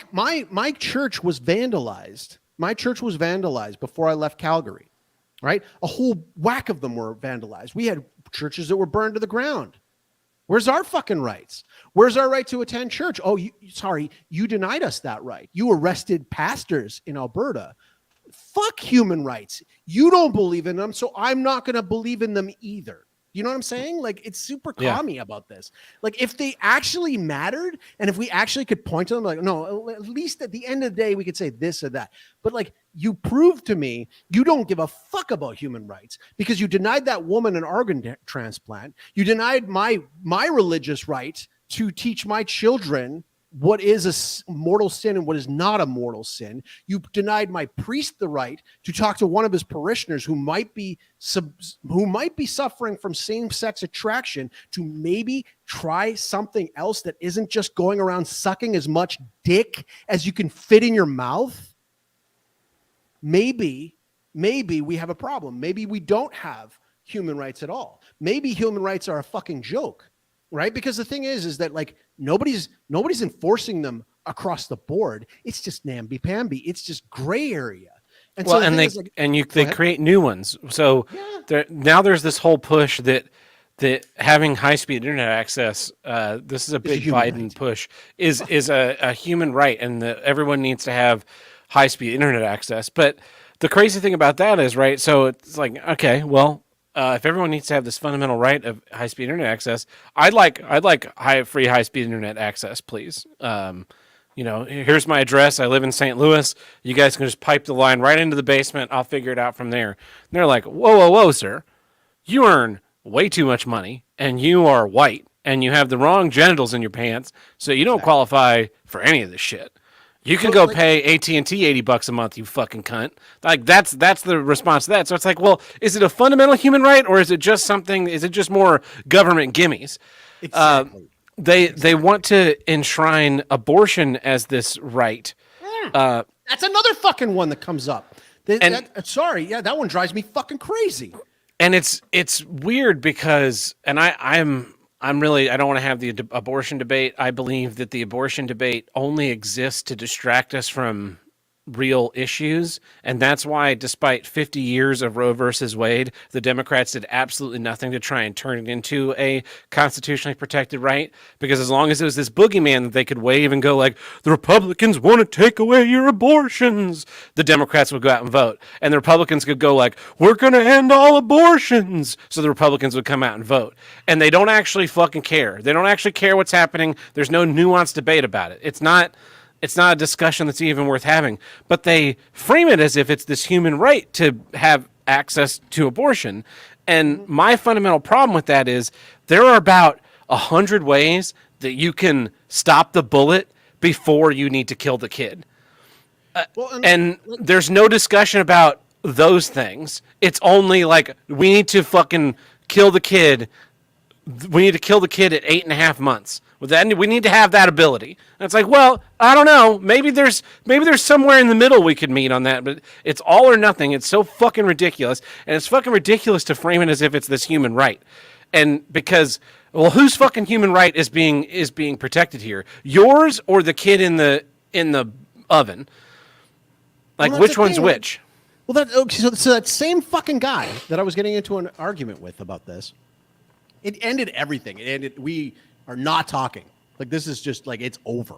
church was vandalized. My church was vandalized before I left Calgary, right? A whole whack of them were vandalized. We had churches that were burned to the ground. Where's our fucking rights? Where's our right to attend church? Oh, sorry, you denied us that right. You arrested pastors in Alberta. Fuck human rights. You don't believe in them, so I'm not going to believe in them either. You know what I'm saying? Like, it's super commie about this. Like, if they actually mattered, and if we actually could point to them, like, no, at least at the end of the day, we could say this or that. But like, you proved to me you don't give a fuck about human rights because you denied that woman an organ transplant. You denied my religious right to teach my children what is a mortal sin and what is not a mortal sin. You denied my priest the right to talk to one of his parishioners who might be suffering from same-sex attraction to maybe try something else that isn't just going around sucking as much dick as you can fit in your mouth. Maybe we have a problem. Maybe we don't have human rights at all. Maybe human rights are a fucking joke. Right? Because the thing is that like nobody's enforcing them across the board. It's just namby-pamby. It's just gray area. And well, so they create new ones. So now there's this whole push that having high-speed internet access, this is a big Biden push, is a human right, and that everyone needs to have high-speed internet access. But the crazy thing about that is, right, so it's like, okay, well, if everyone needs to have this fundamental right of high-speed internet access, I'd like free high-speed internet access, please. Here's my address. I live in St. Louis. You guys can just pipe the line right into the basement. I'll figure it out from there. And they're like, whoa, sir. You earn way too much money, and you are white, and you have the wrong genitals in your pants, so you don't qualify for any of this shit. You can go pay AT&T $80 a month, you fucking cunt. Like that's the response to that. So it's like, well, is it a fundamental human right, or is it just something? Is it just more government gimmies? Exactly. They want to enshrine abortion as this right. That's another fucking one that comes up. That one drives me fucking crazy. And it's weird because, and I'm really, I don't want to have the abortion debate. I believe that the abortion debate only exists to distract us from real issues. And that's why, despite 50 years of Roe versus Wade, the Democrats did absolutely nothing to try and turn it into a constitutionally protected right. Because as long as it was this boogeyman that they could wave and go like, the Republicans want to take away your abortions, the Democrats would go out and vote. And the Republicans could go like, we're going to end all abortions. So the Republicans would come out and vote. And they don't actually fucking care. They don't actually care what's happening. There's no nuanced debate about it. It's not a discussion that's even worth having, but they frame it as if it's this human right to have access to abortion. And my fundamental problem with that is there are about 100 ways that you can stop the bullet before you need to kill the kid. And there's no discussion about those things. It's only like, we need to fucking kill the kid. We need to kill the kid at 8.5 months. We need to have that ability. And it's like, well, I don't know. Maybe there's somewhere in the middle we could meet on that, but it's all or nothing. It's so fucking ridiculous. And it's fucking ridiculous to frame it as if it's this human right. And because, well, whose fucking human right is being protected here? Yours or the kid in the oven? Like, which one's which? Well, so that same fucking guy that I was getting into an argument with about this, it ended everything. We are not talking. Like, this is just like, it's over,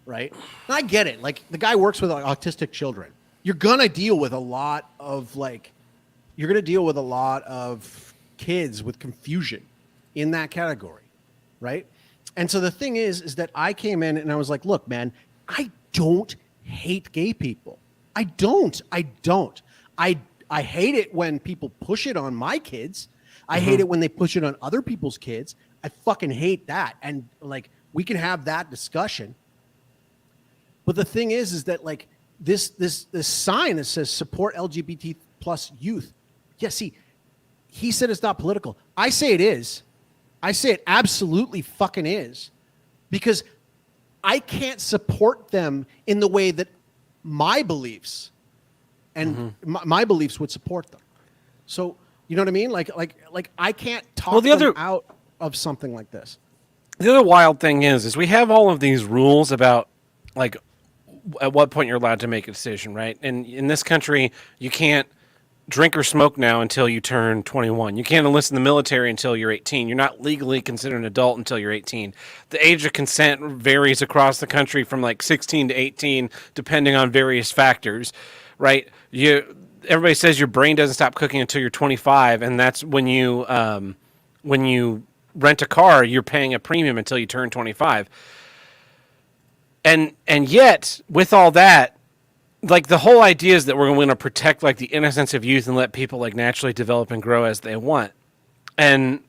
right? And I get it. Like, the guy works with autistic children. You're gonna deal with a lot of kids with confusion in that category, right? And so the thing is that I came in and I was like, look, man, I don't hate gay people. I don't. I hate it when people push it on my kids. I hate it when they push it on other people's kids. I fucking hate that. And like, we can have that discussion. But the thing is that like this sign that says support LGBT plus youth. Yeah, see, he said it's not political. I say it is. I say it absolutely fucking is. Because I can't support them in the way that my beliefs and my beliefs would support them. So, you know what I mean? Like I can't talk them out of something like this. The other wild thing is we have all of these rules about like at what point you're allowed to make a decision, right? And in this country, you can't drink or smoke now until you turn 21. You can't enlist in the military until you're 18. You're not legally considered an adult until you're 18. The age of consent varies across the country from like 16 to 18, depending on various factors, right? Everybody says your brain doesn't stop cooking until you're 25, and that's when you rent a car, you're paying a premium until you turn 25. And yet, with all that, like the whole idea is that we're going to protect like the innocence of youth and let people like naturally develop and grow as they want. And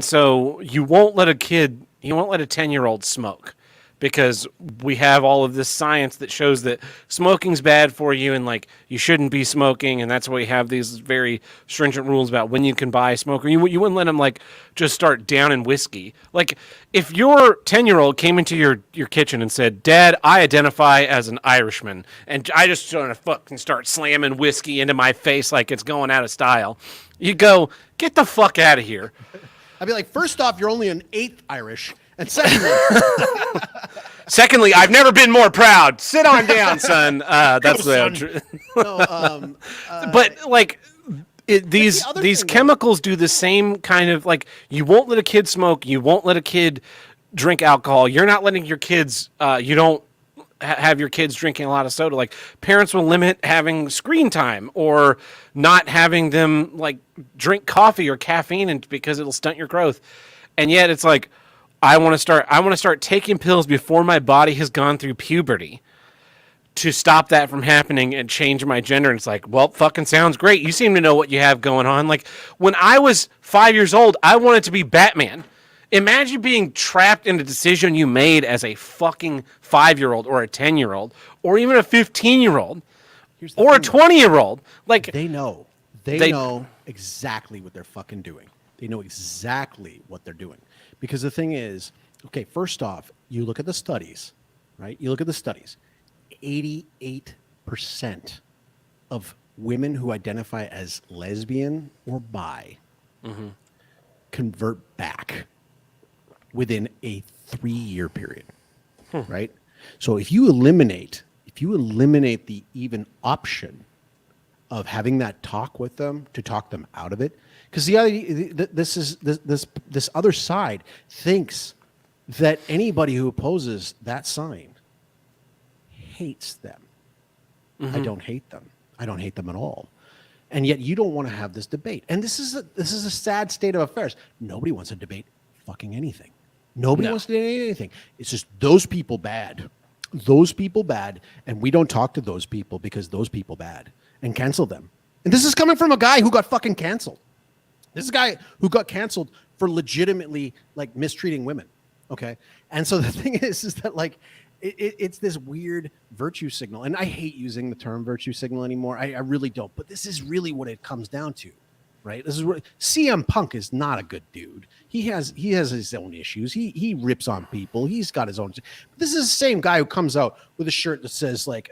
so you won't let a 10-year-old smoke, because we have all of this science that shows that smoking's bad for you and like you shouldn't be smoking, and that's why we have these very stringent rules about when you can buy smoke. You wouldn't let them like just start downing whiskey. Like if your 10-year-old came into your kitchen and said, "Dad, I identify as an Irishman," and I just want to fucking start slamming whiskey into my face like it's going out of style, you go, "Get the fuck out of here." I'd be like, first off, you're only an eighth Irish. And secondly, I've never been more proud. Sit on down, son. That's the. No, but like these thing, chemicals do the same kind of like. You won't let a kid smoke. You won't let a kid drink alcohol. You're not letting your kids. You don't have your kids drinking a lot of soda. Like parents will limit having screen time or not having them like drink coffee or caffeine, and because it'll stunt your growth. And yet it's like, I want to start taking pills before my body has gone through puberty to stop that from happening and change my gender. And it's like, well, fucking sounds great. You seem to know what you have going on. Like when I was 5 years old, I wanted to be Batman. Imagine being trapped in a decision you made as a fucking 5-year-old or a 10-year-old or even a 15-year-old or a 20-year-old. Like they know exactly what they're fucking doing. They know exactly what they're doing. Because the thing is, okay, first off, you look at the studies, right? You look at the studies. 88% of women who identify as lesbian or bi convert back within a 3-year period, right? So if you eliminate the even option of having that talk with them to talk them out of it, because this other side thinks that anybody who opposes that sign hates them. I don't hate them. I don't hate them at all. And yet you don't want to have this debate. And this is a sad state of affairs. Nobody wants to debate fucking anything. Nobody wants to debate anything. It's just those people bad. Those people bad. And we don't talk to those people because those people bad and cancel them. And this is coming from a guy who got fucking canceled. This is a guy who got canceled for legitimately like mistreating women. Okay. And so the thing is that like, it's this weird virtue signal. And I hate using the term virtue signal anymore. I really don't, but this is really what it comes down to, right? This is what CM Punk is not a good dude. He has his own issues. He rips on people. He's got his own. This is the same guy who comes out with a shirt that says like,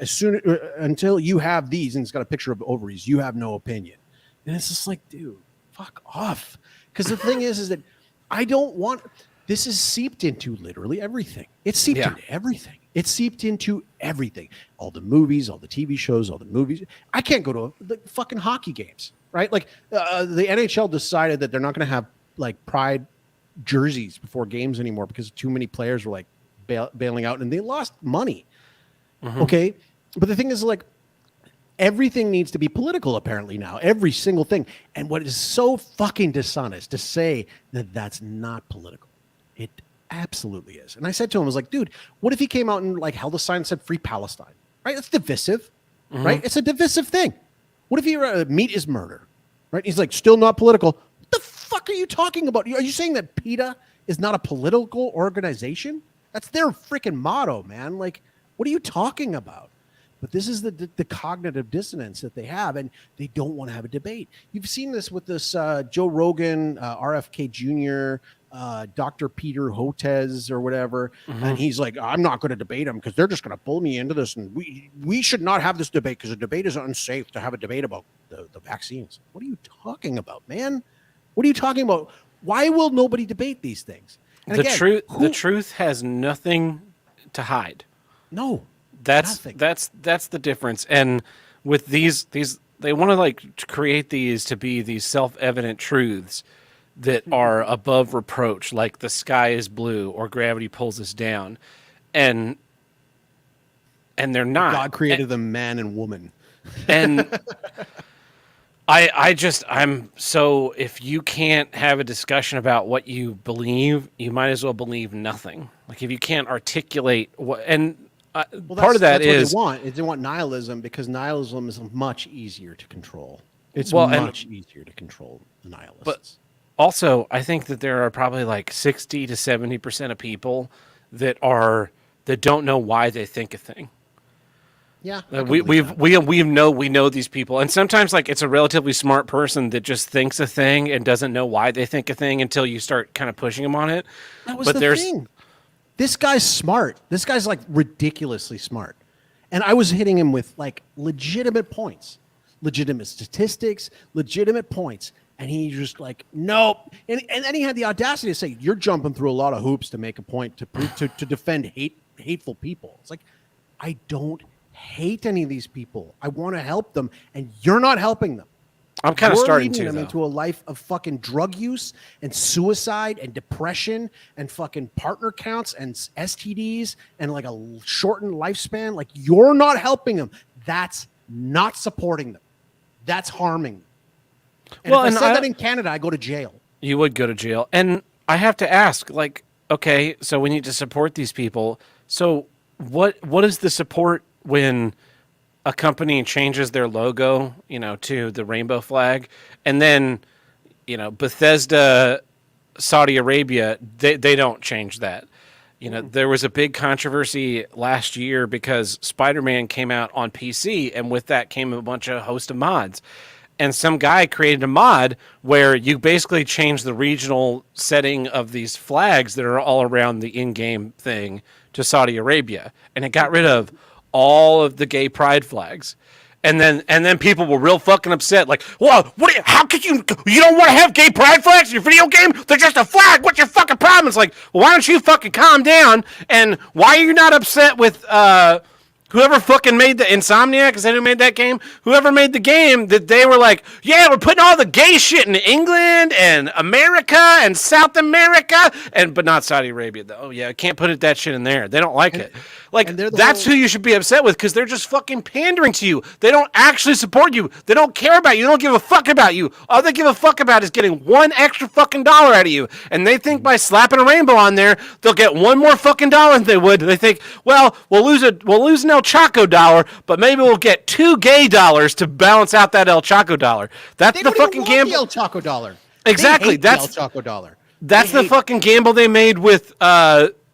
until you have these, and it's got a picture of ovaries, you have no opinion. And it's just like, dude, fuck off. Because the thing is that I don't want. This is seeped into literally everything. It's seeped into everything. It's seeped into everything. All the movies, all the TV shows, all the movies. I can't go to the fucking hockey games, right? Like the NHL decided that they're not going to have like pride jerseys before games anymore because too many players were like bailing out and they lost money. Okay. But the thing is like everything needs to be political apparently now, every single thing. And what is so fucking dishonest to say that that's not political. It absolutely is. And I said to him, I was like, dude, what if he came out and like held a sign and said free Palestine, right? That's divisive, right? It's a divisive thing. What if he meat is murder, right? He's like, still not political. What the fuck are you talking about? Are you saying that PETA is not a political organization? That's their freaking motto, man. Like, what are you talking about? But this is the cognitive dissonance that they have, and they don't want to have a debate. You've seen this with this Joe Rogan, RFK Jr., Dr. Peter Hotez or whatever, and he's like, I'm not going to debate them because they're just going to pull me into this, and we should not have this debate because a debate is unsafe to have a debate about the vaccines. What are you talking about, man? What are you talking about? Why will nobody debate these things? And the truth has nothing to hide. No. That's the difference. And with these they want to like create these to be these self-evident truths that are above reproach, like the sky is blue or gravity pulls us down, and they're not. God created them man and woman. And I'm so, if you can't have a discussion about what you believe, you might as well believe nothing. Like if you can't articulate what, and part of that is what they want nihilism, because nihilism is much easier to control. It's Well, much easier to control the nihilists. But also, I think that there are probably like 60 to 70% of people that don't know why they think a thing. Yeah, we know these people, and sometimes like it's a relatively smart person that just thinks a thing and doesn't know why they think a thing until you start kind of pushing them on it. That was the thing. This guy's smart. This guy's like ridiculously smart, and I was hitting him with like legitimate points, legitimate statistics, legitimate points, and he just like nope. And then he had the audacity to say, "You're jumping through a lot of hoops to make a point to defend hateful people." It's like, I don't hate any of these people. I want to help them, and you're not helping them. I'm kind of starting to to them though. into a life of fucking drug use and suicide and depression and fucking partner counts and STDs and like a shortened lifespan. Like, you're not helping them. That's not supporting them. That's harming them. And if I said that in Canada, I go to jail. You would go to jail. And I have to ask, like, okay, so we need to support these people. So what is the support when a company changes their logo, to the rainbow flag, and then, Bethesda, Saudi Arabia, they don't change that. There was a big controversy last year because Spider-Man came out on PC, and with that came a host of mods. And some guy created a mod where you basically change the regional setting of these flags that are all around the in-game thing to Saudi Arabia, and it got rid of all of the gay pride flags. And then people were real fucking upset. Like, well, how could you don't want to have gay pride flags in your video game? They're just a flag. What's your fucking problem? It's like, well, why don't you fucking calm down? And why are you not upset with whoever fucking made the Insomniac? Is that who made that game? Whoever made the game, that they were like, yeah, we're putting all the gay shit in England and America and South America, but not Saudi Arabia though. Oh yeah, can't put that shit in there. They don't like it. Like, that's who you should be upset with, because they're just fucking pandering to you. They don't actually support you. They don't care about you. They don't give a fuck about you. All they give a fuck about is getting one extra fucking dollar out of you. And they think by slapping a rainbow on there, they'll get one more fucking dollar than they would. They think, well, we'll lose an El Chaco dollar, but maybe we'll get $2 gay dollars to balance out that El Chaco dollar. That's the fucking gamble. The El Chaco dollar. Exactly. That's the El Chaco dollar. That's the fucking gamble they made with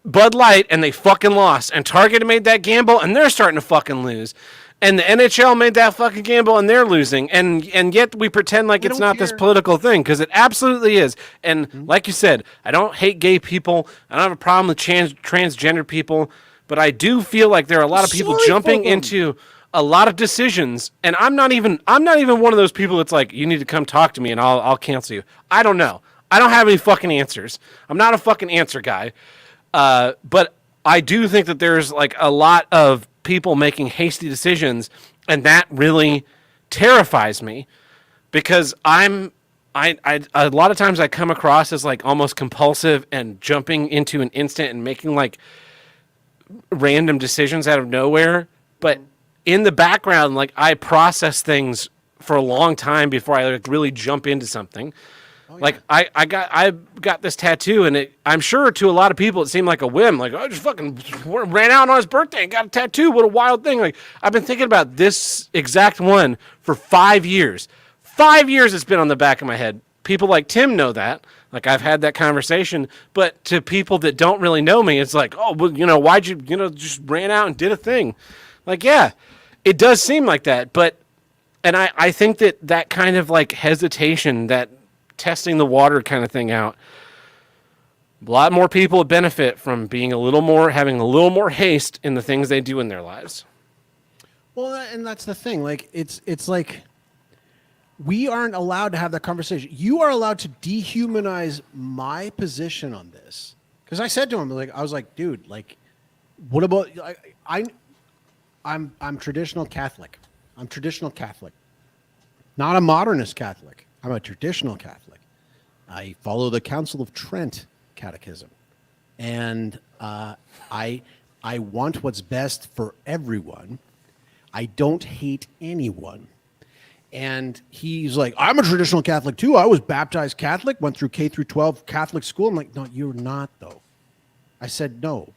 Bud Light, and they fucking lost. And Target made that gamble, and they're starting to fucking lose. And the NHL made that fucking gamble, and they're losing. And yet we pretend like it's not this political thing, because it absolutely is. And like you said, I don't hate gay people. I don't have a problem with transgender people. But I do feel like there are a lot of people jumping into a lot of decisions. And I'm not even one of those people that's like, you need to come talk to me and I'll cancel you. I don't know. I don't have any fucking answers. I'm not a fucking answer guy. But I do think that there's like a lot of people making hasty decisions, and that really terrifies me, because I a lot of times I come across as like almost compulsive and jumping into an instant and making like random decisions out of nowhere. But in the background, like, I process things for a long time before I like really jump into something. Oh, yeah. Like I got this tattoo, and I'm sure to a lot of people it seemed like a whim. Like, I just fucking ran out on his birthday and got a tattoo. What a wild thing! Like, I've been thinking about this exact one for 5 years. 5 years it's been on the back of my head. People like Tim know that. Like, I've had that conversation. But to people that don't really know me, it's like, oh, well, why'd you just ran out and did a thing? Like, yeah, it does seem like that. And I think that kind of like hesitation, that testing the water kind of thing out, a lot more people would benefit from having a little more haste in the things they do in their lives. Well, and that's the thing. Like, it's like, we aren't allowed to have that conversation. You are allowed to dehumanize my position on this. Because I said to him, like, I was like, dude, like, what about, I'm traditional Catholic. I'm traditional Catholic. Not a modernist Catholic. I'm a traditional Catholic. I follow the Council of Trent catechism, and I want what's best for everyone. I don't hate anyone. And he's like, I'm a traditional Catholic too. I was baptized Catholic, went through K through 12 Catholic school. I'm like, no, you're not though. I said, no.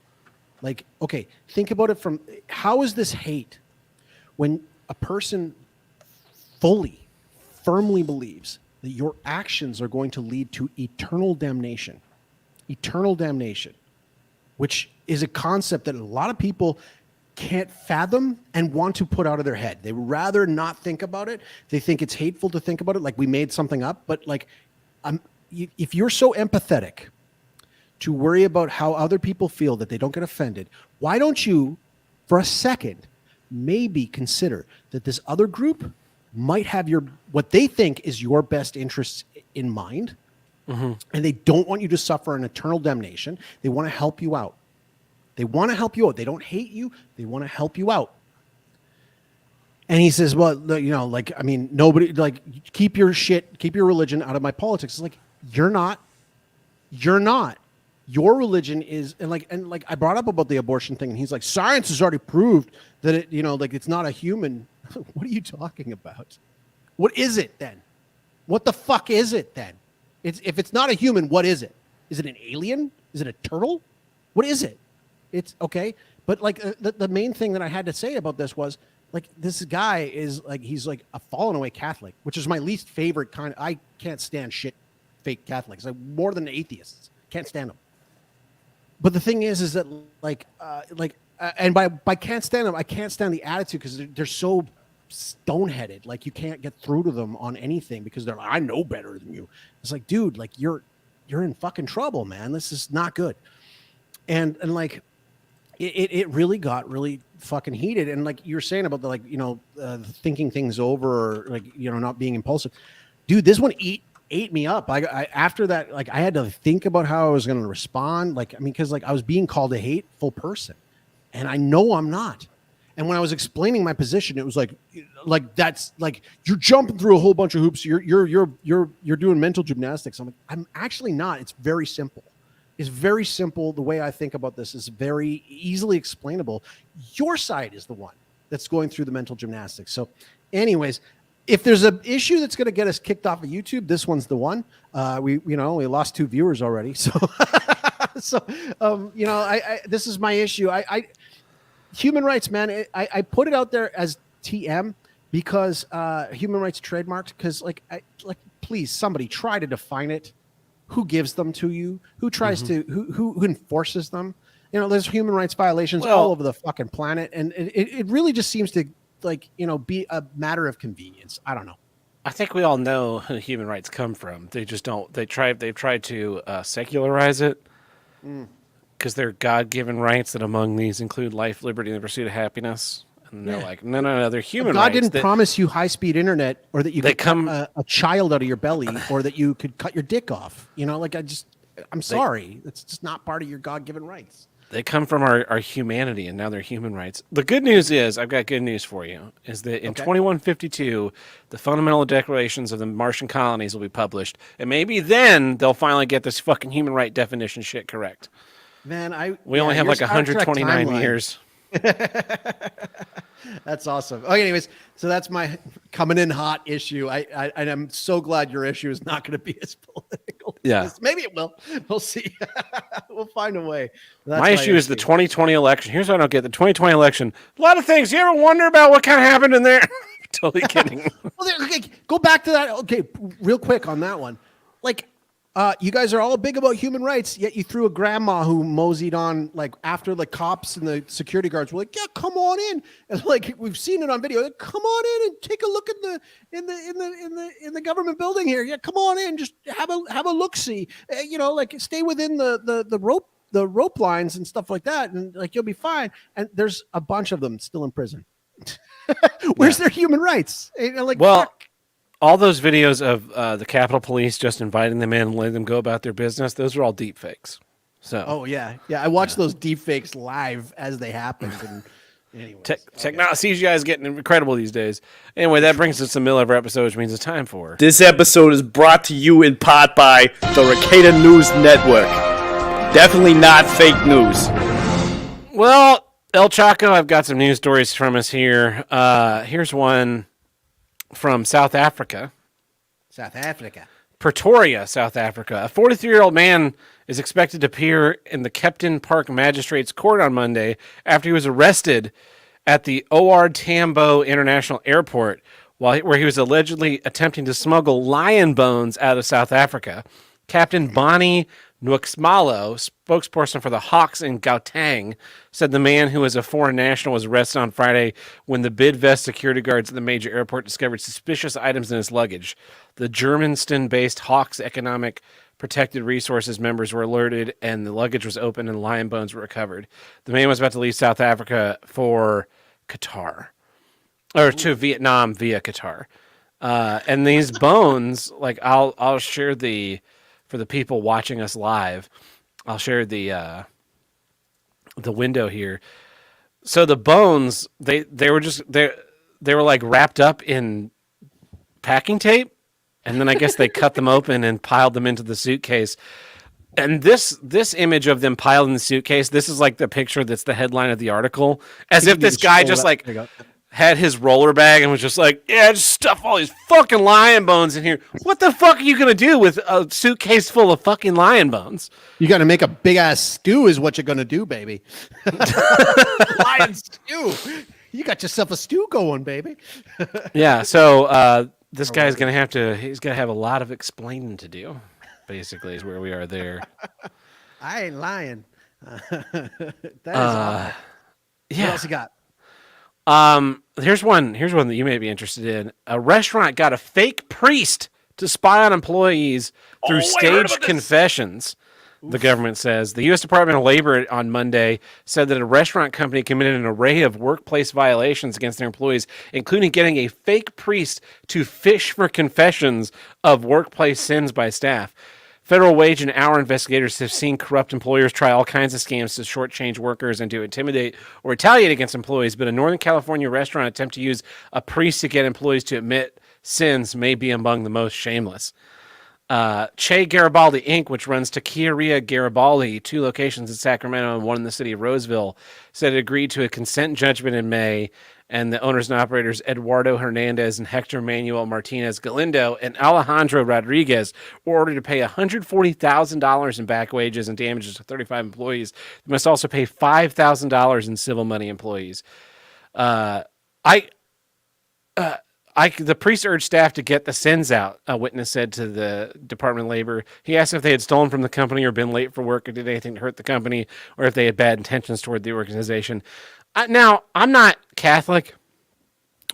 Like, okay, think about it from, how is this hate when a person fully, firmly believes that your actions are going to lead to eternal damnation, which is a concept that a lot of people can't fathom and want to put out of their head. They rather not think about it. They think it's hateful to think about it, like we made something up. But like, if you're so empathetic to worry about how other people feel that they don't get offended, why don't you, for a second, maybe consider that this other group might have what they think is your best interests in mind, and they don't want you to suffer an eternal damnation. They want to help you out. They want to help you out. They don't hate you. They want to help you out. And he says, well, you know, like, I mean, nobody, like, keep your religion out of my politics. It's like, you're not. Your religion is, and like I brought up about the abortion thing, and he's like, science has already proved that it, you know, like it's not a human. What are you talking about? What is it then? What the fuck is it then? If it's not a human, what is it? Is it an alien? Is it a turtle? What is it? It's okay. But like the main thing that I had to say about this was like, this guy is like, he's like a fallen away Catholic, which is my least favorite kind. I can't stand fake Catholics. Like, more than atheists. Can't stand them. But the thing is that and by can't stand them, I can't stand the attitude, because they're so stoneheaded. Like, you can't get through to them on anything because they're like, I know better than you. It's like, dude, like you're in fucking trouble, man. This is not good. And like, it really got really fucking heated. And like you're saying about the, like, you know, thinking things over, or like, you know, not being impulsive, dude, this one ate me up. I after that, like, I had to think about how I was going to respond. Like, I mean, because like I was being called a hateful person, and I know I'm not. And when I was explaining my position, it was like that's like, you're jumping through a whole bunch of hoops. You're doing mental gymnastics. I'm like, I'm actually not. It's very simple. It's very simple. The way I think about this is very easily explainable. Your side is the one that's going through the mental gymnastics. So, anyways, if there's an issue that's going to get us kicked off of YouTube, this one's the one. We lost 2 viewers already. So, you know, this is my issue. Human rights, man. I put it out there as TM because human rights trademarked. Because please, somebody try to define it. Who gives them to you? Who tries to? Who enforces them? You know, there's human rights violations all over the fucking planet, and it really just seems to, like, you know, be a matter of convenience. I don't know. I think we all know who human rights come from. They just don't. They've tried to secularize it because they're God-given rights that among these include life, liberty, and the pursuit of happiness. And they're like, no, they're human rights. God didn't promise you high-speed internet, or that you could cut a child out of your belly, or that you could cut your dick off. You know, like, I'm sorry. It's just not part of your God-given rights. They come from our humanity, and now they're human rights. The good news is, I've got good news for you, is that in 2152, the Fundamental Declarations of the Martian Colonies will be published, and maybe then they'll finally get this fucking human right definition shit correct. Man, we only have like 129 years. That's awesome. Okay, anyways, so that's my coming in hot issue. I'm so glad your issue is not going to be as political. Yeah, maybe it will. We'll see. We'll find a way. My issue is the 2020 election. Here's what I don't get: the 2020 election. A lot of things. You ever wonder about what kind of happened in there? Totally kidding. Well, okay, go back to that. Okay, real quick on that one. Like, you guys are all big about human rights, yet you threw a grandma who moseyed on, like, after the cops and the security guards were like, "Yeah, come on in," and like we've seen it on video. Like, come on in and take a look at in the government building here. Yeah, come on in, just have a look see. You know, like, stay within the rope lines and stuff like that, and like you'll be fine. And there's a bunch of them still in prison. Where's their human rights? Like, well. Fuck. All those videos of the Capitol Police just inviting them in and letting them go about their business, those are all deep fakes. So, I watched those deep fakes live as they happened, and Anyways, Technology CGI is getting incredible these days. Anyway, that brings us to the middle of our episode, which means it's time for... This episode is brought to you in part by the Ricada News Network. Definitely not fake news. Well, El Chaco, I've got some news stories from us here. Here's one from South Africa. Pretoria, South Africa. A 43-year-old man is expected to appear in the Kempton Park Magistrates Court on Monday after he was arrested at the OR Tambo International Airport where he was allegedly attempting to smuggle lion bones out of South Africa. Captain Bonnie Nwaxmalo, spokesperson for the Hawks in Gauteng, said the man, who is a foreign national, was arrested on Friday when the Bidvest security guards at the major airport discovered suspicious items in his luggage. The Germiston-based Hawks Economic Protected Resources members were alerted, and the luggage was opened and lion bones were recovered. The man was about to leave South Africa for Qatar, or to Vietnam via Qatar. And these bones, like I'll share for the people watching us live, I'll share the window here. So the bones, they were like wrapped up in packing tape, and then I guess they cut them open and piled them into the suitcase. And this image of them piled in the suitcase, this is like the picture that's the headline of the article, as if this guy just like had his roller bag and was just like, yeah, just stuff all these fucking lion bones in here. What the fuck are you going to do with a suitcase full of fucking lion bones? You got to make a big ass stew is what you're going to do, baby. Lion stew. You got yourself a stew going, baby. Yeah. So this guy's going he's going to have a lot of explaining to do, basically, is where we are there. I ain't lying. That is awful. Yeah. What else you got? Here's one that you may be interested in. A restaurant got a fake priest to spy on employees through staged confessions. Oof. The government says. The U.S. Department of Labor on Monday said that a restaurant company committed an array of workplace violations against their employees, including getting a fake priest to fish for confessions of workplace sins by staff. Federal wage and hour investigators have seen corrupt employers try all kinds of scams to shortchange workers and to intimidate or retaliate against employees. But a Northern California restaurant attempt to use a priest to get employees to admit sins may be among the most shameless. Che Garibaldi Inc., which runs Taqueria Garibaldi, 2 locations in Sacramento and 1 in the city of Roseville, said it agreed to a consent judgment in May, and the owners and operators Eduardo Hernandez and Hector Manuel Martinez Galindo and Alejandro Rodriguez were ordered to pay $140,000 in back wages and damages to 35 employees. They must also pay $5,000 in civil money employees. The priest urged staff to get the sins out, a witness said to the Department of Labor. He asked if they had stolen from the company or been late for work or did anything to hurt the company or if they had bad intentions toward the organization. Now, I'm not Catholic,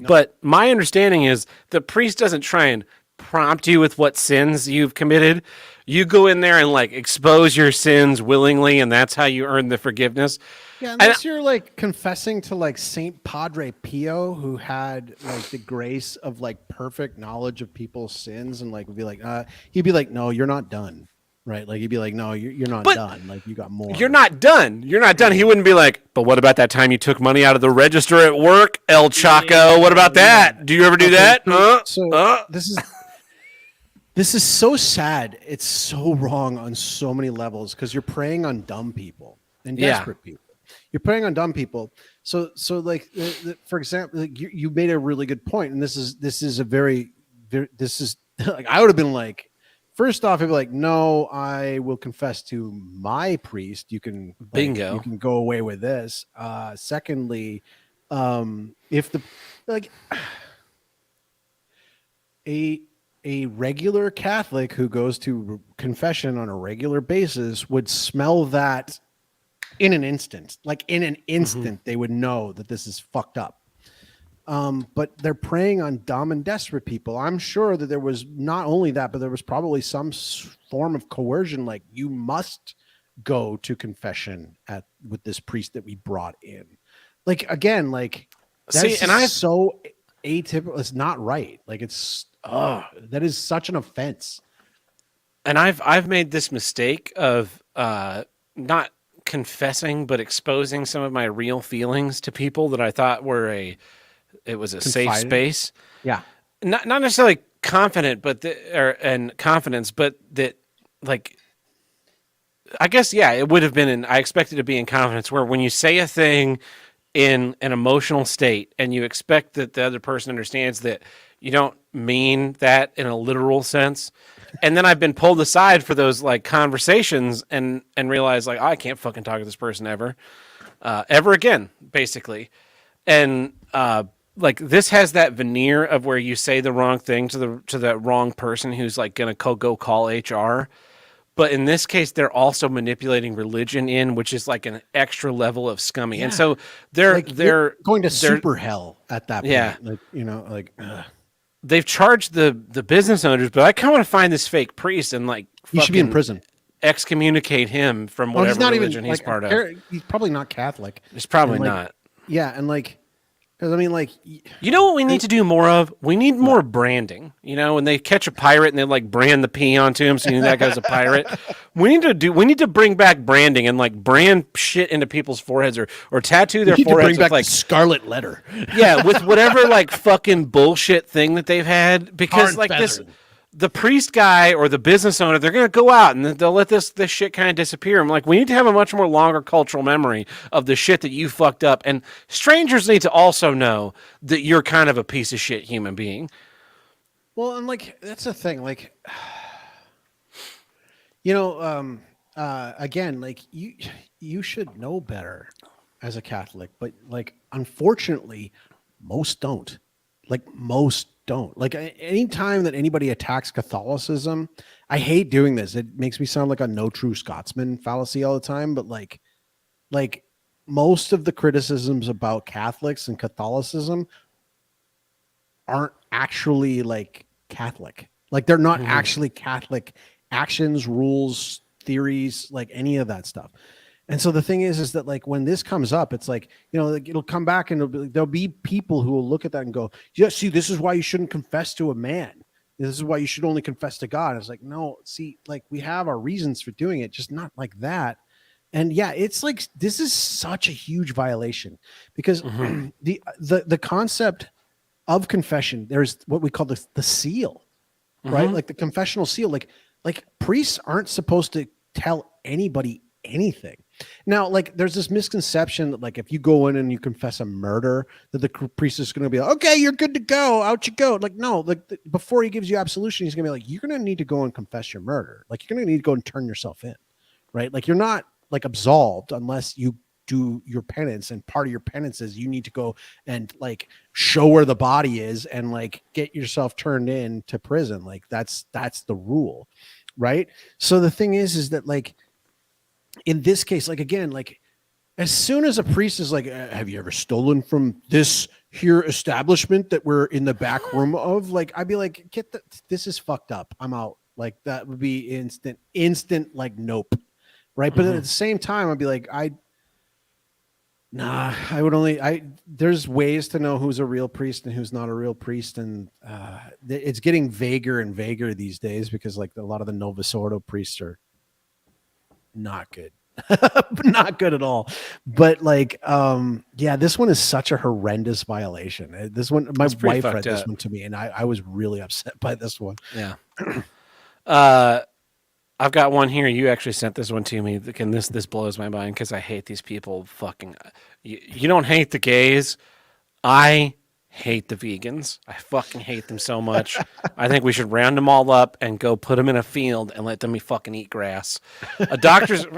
but my understanding is the priest doesn't try and prompt you with what sins you've committed. You go in there and like expose your sins willingly, and that's how you earn the forgiveness. Yeah, unless you're like confessing to like Saint Padre Pio, who had like the grace of like perfect knowledge of people's sins, and like would be like, he'd be like, no, you're not done, right? Like he'd be like, no, you're not done. Like you got more. You're not done. You're not done. He wouldn't be like, but what about that time you took money out of the register at work, El Chaco? What about that? Do you ever do that? This is so sad. It's so wrong on so many levels because you're preying on dumb people and desperate people. You're preying on dumb people. So like, for example, like you made a really good point, and this is like I would have been like, first off, I'd be like, no, I will confess to my priest. You can bingo. You can go away with this. Secondly, if the like a regular Catholic who goes to confession on a regular basis would smell that in an instant. Like in an instant, they would know that this is fucked up. But they're preying on dumb and desperate people. I'm sure that there was not only that, but there was probably some form of coercion. Like you must go to confession with this priest that we brought in. Like again, like that's so atypical. It's not right. Like it's that is such an offense. And I've made this mistake of not confessing but exposing some of my real feelings to people that I thought it was a safe Confiding. space. Yeah. Not necessarily confident, but and confidence, but that like I guess it would have been I expected to be in confidence where when you say a thing in an emotional state and you expect that the other person understands that you don't mean that in a literal sense. And then I've been pulled aside for those like conversations and realize like, oh, I can't fucking talk to this person ever again, basically. And like this has that veneer of where you say the wrong thing to the wrong person who's like going to go call HR. But in this case, they're also manipulating religion which is like an extra level of scummy. Yeah. And so they're going to super hell at that point. Yeah. Like, like they've charged the business owners, but I kind of want to find this fake priest and like he should be in prison. Excommunicate him from whatever religion he's part of. He's probably not Catholic. He's probably like, not. Yeah, and like, because I mean, like, you know what we need to do more of? We need more branding. You know, when they catch a pirate and they like brand the P onto him, so you know that guy's a pirate. We need to bring back branding and like brand shit into people's foreheads or tattoo their foreheads with like the scarlet letter. Yeah, with whatever like fucking bullshit thing that they've had, because like the priest guy or the business owner, they're going to go out and they'll let this shit kind of disappear. I'm like, we need to have a much more longer cultural memory of the shit that you fucked up. And strangers need to also know that you're kind of a piece of shit human being. Well, and like, that's the thing. Like, again, like you should know better as a Catholic, but like, unfortunately, most don't. Like most don't. Like any time that anybody attacks Catholicism, I hate doing this. It makes me sound like a no true Scotsman fallacy all the time, but like most of the criticisms about Catholics and Catholicism aren't actually like Catholic. Like they're not actually Catholic actions, rules, theories, like any of that stuff. And so the thing is that like when this comes up, it's like, like it'll come back and there'll be people who will look at that and go, yeah, see, this is why you shouldn't confess to a man. This is why you should only confess to God. It's like, no, see, like we have our reasons for doing it, just not like that. And yeah, it's like, this is such a huge violation because the concept of confession, there's what we call the seal, right? Like the confessional seal, like priests aren't supposed to tell anybody anything. Now, like, there's this misconception that, like, if you go in and you confess a murder, that the priest is going to be like, okay, you're good to go, out you go. Like, no, like, before he gives you absolution, he's going to be like, you're going to need to go and confess your murder. Like, you're going to need to go and turn yourself in, right? Like, you're not, like, absolved unless you do your penance, and part of your penance is you need to go and, like, show where the body is and, like, get yourself turned in to prison. Like, that's the rule, right? So the thing is that, like, in this case, like, again, like, as soon as a priest is like, have you ever stolen from this here establishment that we're in the back room of? Like, I'd be like, this is fucked up. I'm out. Like, that would be instant, like, nope. Right. But at the same time, I'd be like, there's ways to know who's a real priest and who's not a real priest. And it's getting vaguer and vaguer these days because, like, a lot of the Novus Ordo priests are not good. Not good at all. But like, yeah, this one is such a horrendous violation. This one, my wife read this one to me, and I was really upset by this one. Yeah. I've got one here. You actually sent this one to me. And this blows my mind because I hate these people. Fucking, you don't hate the gays. I hate the vegans. I fucking hate them so much. I think we should round them all up and go put them in a field and let them fucking eat grass.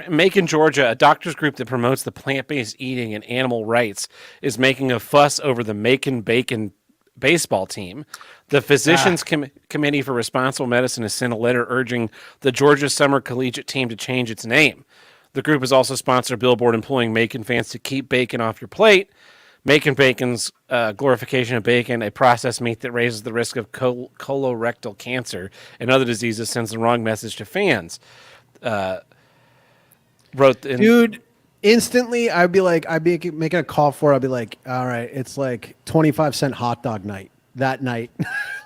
Macon, Georgia, a doctors group that promotes the plant-based eating and animal rights is making a fuss over the Macon Bacon baseball team. The Physicians Committee for Responsible Medicine has sent a letter urging the Georgia Summer Collegiate team to change its name. The group has also sponsored a billboard imploring Macon fans to keep bacon off your plate. Macon Bacon's glorification of bacon, a processed meat that raises the risk of colorectal cancer and other diseases, sends the wrong message to fans. Dude, instantly, I'd be making a call for it. I'd be like, all right, it's like 25-cent hot dog night that night.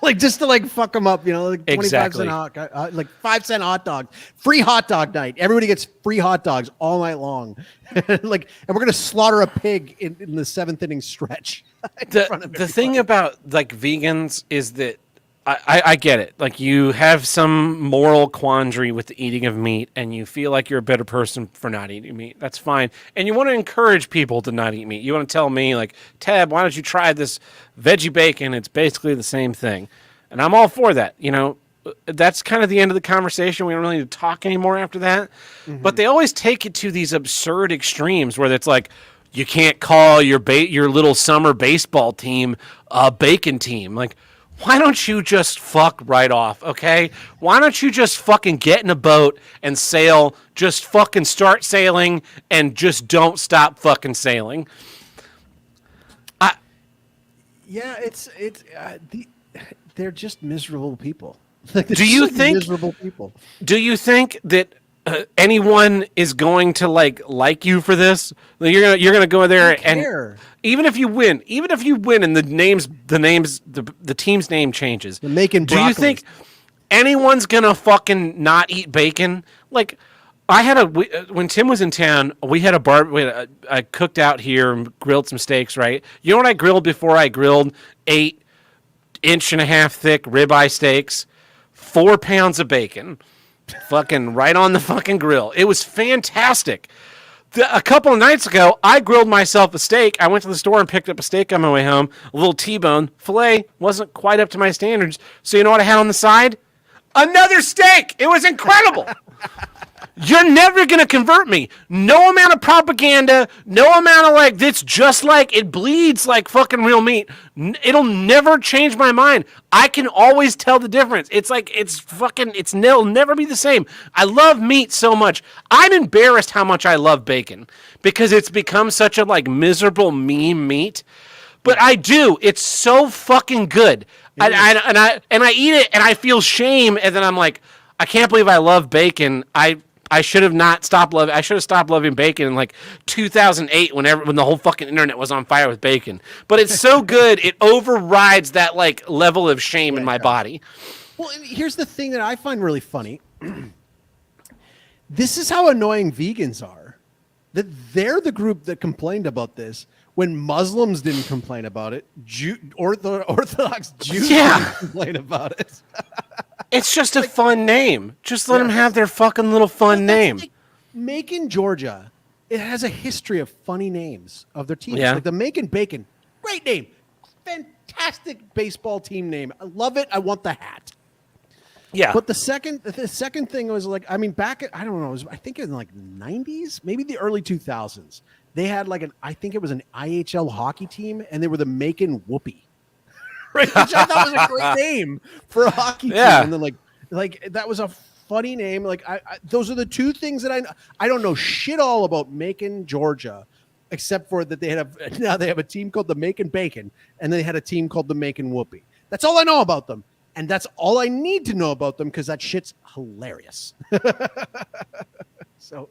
like just to like fuck them up, like 25 Exactly. cent like 5-cent hot dog, free hot dog night. Everybody gets free hot dogs all night long. And we're gonna slaughter a pig in the 7th inning stretch. The thing about like vegans is that I get it. Like you have some moral quandary with the eating of meat and you feel like you're a better person for not eating meat. That's fine. And you want to encourage people to not eat meat. You want to tell me like, Tab, why don't you try this veggie bacon? It's basically the same thing. And I'm all for that. That's kind of the end of the conversation. We don't really need to talk anymore after that. Mm-hmm. But they always take it to these absurd extremes where it's like, you can't call your little summer baseball team a bacon team. Like, why don't you just fuck right off, okay? Why don't you just fucking get in a boat and sail? Just fucking start sailing and just don't stop fucking sailing. They're just miserable people. Do you think miserable people? Do you think that anyone is going to like you for this? You're gonna go there and even if you win and the team's name changes, the making do you think anyone's gonna fucking not eat bacon? Like I had when Tim was in town, we had I cooked out here and grilled some steaks, right? You know what I grilled before I grilled 8.5-inch thick ribeye steaks, 4 pounds of bacon. Fucking right on the fucking grill. It was fantastic. A couple of nights ago, I grilled myself a steak. I went to the store and picked up a steak on my way home. A little T-bone. Filet wasn't quite up to my standards. So you know what I had on the side? Another steak. It was incredible. You're never going to convert me. No amount of propaganda, no amount of that's just like it bleeds like fucking real meat. It'll never change my mind. I can always tell the difference. It'll never be the same. I love meat so much. I'm embarrassed how much I love bacon because it's become such a miserable meme meat. But I do. It's so fucking good. I eat it and I feel shame and then I'm like, I can't believe I love bacon. I should have not stopped loving. I should have stopped loving bacon in 2008 when the whole fucking internet was on fire with bacon. But it's so good, it overrides that level of shame in my body. Well, here's the thing that I find really funny. This is how annoying vegans are. That they're the group that complained about this when Muslims didn't complain about it. Orthodox Jews didn't complain about it. It's just a fun name. Just let them have their fucking little fun name. Macon, Georgia, it has a history of funny names of their teams. Yeah. Like the Macon Bacon, great name. Fantastic baseball team name. I love it. I want the hat. Yeah. But the second thing was back at, I don't know, I think in the 90s, maybe the early 2000s, they had I think it was an IHL hockey team, and they were the Macon Whoopee. Right, which I thought was a great name for a hockey team. And then that was a funny name. Those are the two things that I don't know shit all about Macon, Georgia, except for that now they have a team called the Macon Bacon, and they had a team called the Macon Whoopee. That's all I know about them, and that's all I need to know about them because that shit's hilarious. So,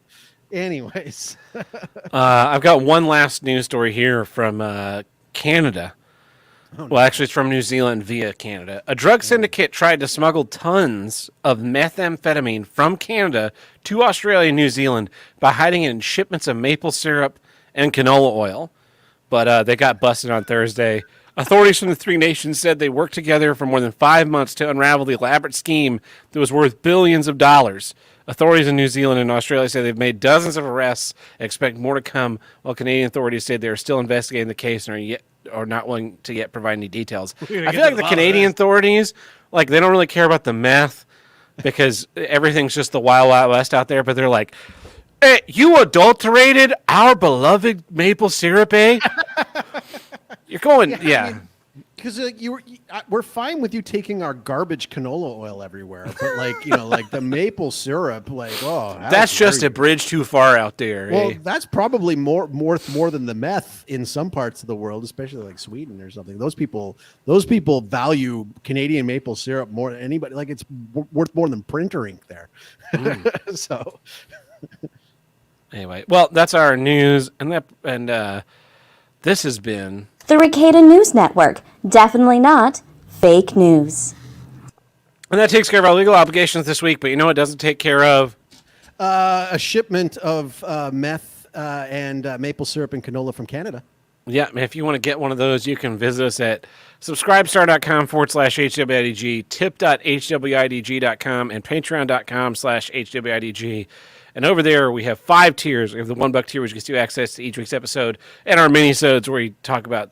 anyways, I've got one last news story here from Canada. Oh, no. Well, actually, it's from New Zealand via Canada. A drug syndicate tried to smuggle tons of methamphetamine from Canada to Australia and New Zealand by hiding it in shipments of maple syrup and canola oil. But they got busted on Thursday. Authorities from the three nations said they worked together for more than 5 months to unravel the elaborate scheme that was worth billions of dollars. Authorities in New Zealand and Australia say they've made dozens of arrests and expect more to come, while Canadian authorities say they are still investigating the case and are not willing to yet provide any details. I feel like the Canadian authorities, they don't really care about the meth because everything's just the wild, wild west out there. But they're like, hey, you adulterated our beloved maple syrup, eh? You're going, yeah. Because we're fine with you taking our garbage canola oil everywhere, but the maple syrup, that's just a bridge too far out there. Well, that's probably more than the meth in some parts of the world, especially Sweden or something. Those people value Canadian maple syrup more than anybody. It's worth more than printer ink there. So anyway, well, that's our news, and this has been the Ricada News Network. Definitely not Fake news. And that takes care of our legal obligations this week, but you know what doesn't take care of? A shipment of meth and maple syrup and canola from Canada. Yeah, if you want to get one of those, you can visit us at subscribestar.com/HWIDG, tip.hwidg.com, and patreon.com/HWIDG. And over there, we have 5 tiers. We have the $1 tier, which gets you access to each week's episode, and our mini-sodes where we talk about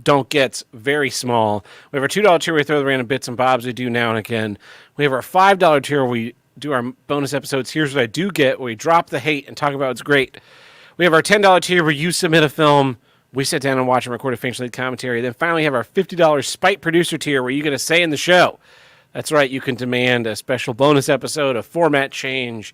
don't gets very small. We have our $2 tier where we throw the random bits and bobs we do now and again. We have our $5 tier where we do our bonus episodes. Here's what I do get, where we drop the hate and talk about what's great. We have our $10 tier where you submit a film, we sit down and watch and record a facial commentary. Then finally have our $50 Spite Producer tier where you get a say in the show. That's right, you can demand a special bonus episode, a format change,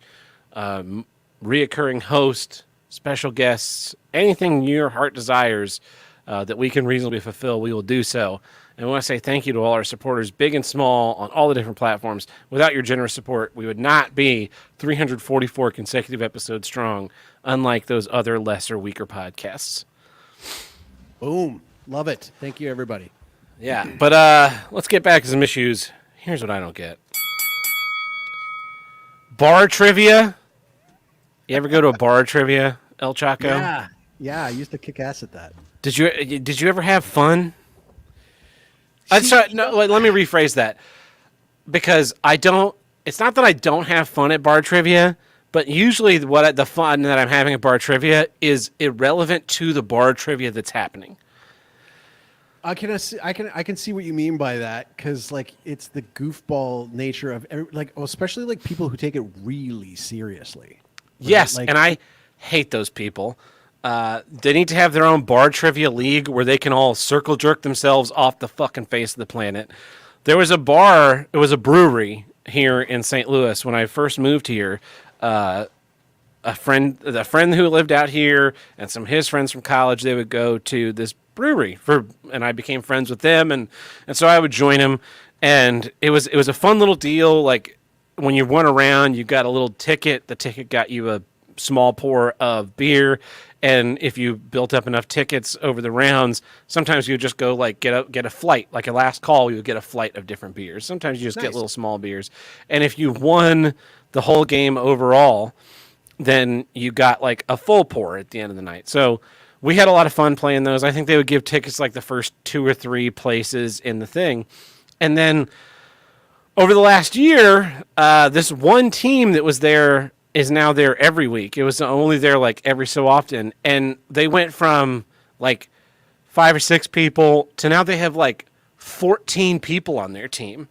reoccurring host, special guests, anything your heart desires that we can reasonably fulfill, we will do so. And I want to say thank you to all our supporters, big and small, on all the different platforms. Without your generous support, we would not be 344 consecutive episodes strong, unlike those other lesser, weaker podcasts. Boom. Love it. Thank you, everybody. Yeah, but let's get back to some issues. Here's what I don't get. Bar trivia? You ever go to a bar trivia, El Chaco? Yeah, I used to kick ass at that. Did you ever have fun? Let me rephrase that, because I don't. It's not that I don't have fun at bar trivia, but usually the fun that I'm having at bar trivia is irrelevant to the bar trivia that's happening. I can see what you mean by that, because like it's the goofball nature of especially like people who take it really seriously. Right? Yes, and I hate those people. They need to have their own bar trivia league where they can all circle jerk themselves off the fucking face of the planet. There was a bar, it was a brewery here in St. Louis when I first moved here. A friend who lived out here and some of his friends from college, they would go to this brewery and I became friends with them, and so I would join them, and it was a fun little deal. Like when you went around, you got a little ticket. The ticket got you a small pour of beer. And if you built up enough tickets over the rounds, sometimes you would just go like get a flight, like a last call. You would get a flight of different beers. Sometimes you just get little small beers. And if you won the whole game overall, then you got like a full pour at the end of the night. So we had a lot of fun playing those. I think they would give tickets like the first 2 or 3 places in the thing. And then over the last year, this one team that was there is now there every week. It was only there like every so often. And they went from like 5 or 6 people to now they have like 14 people on their team.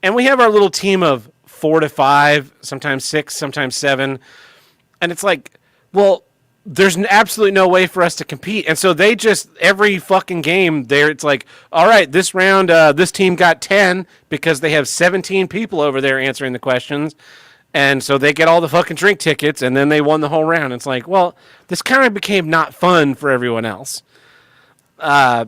And we have our little team of 4 to 5, sometimes 6, sometimes 7. And it's like, well, there's absolutely no way for us to compete. And so they just, every fucking game there, it's like, all right, this round, this team got 10 because they have 17 people over there answering the questions. And so they get all the fucking drink tickets, and then they won the whole round. It's like, well, this kind of became not fun for everyone else. But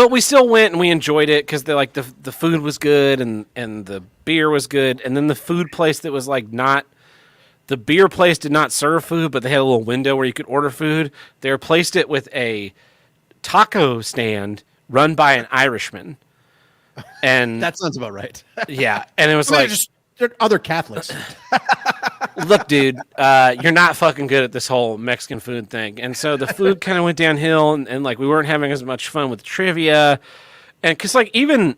we still went and we enjoyed it because like the food was good and the beer was good. And then the food place that was like not, the beer place did not serve food, but they had a little window where you could order food. They replaced it with a taco stand run by an Irishman. And that sounds about right. Yeah, and it was they're other Catholics. Look, dude, you're not fucking good at this whole Mexican food thing. And so the food kind of went downhill, and like we weren't having as much fun with trivia. And because like even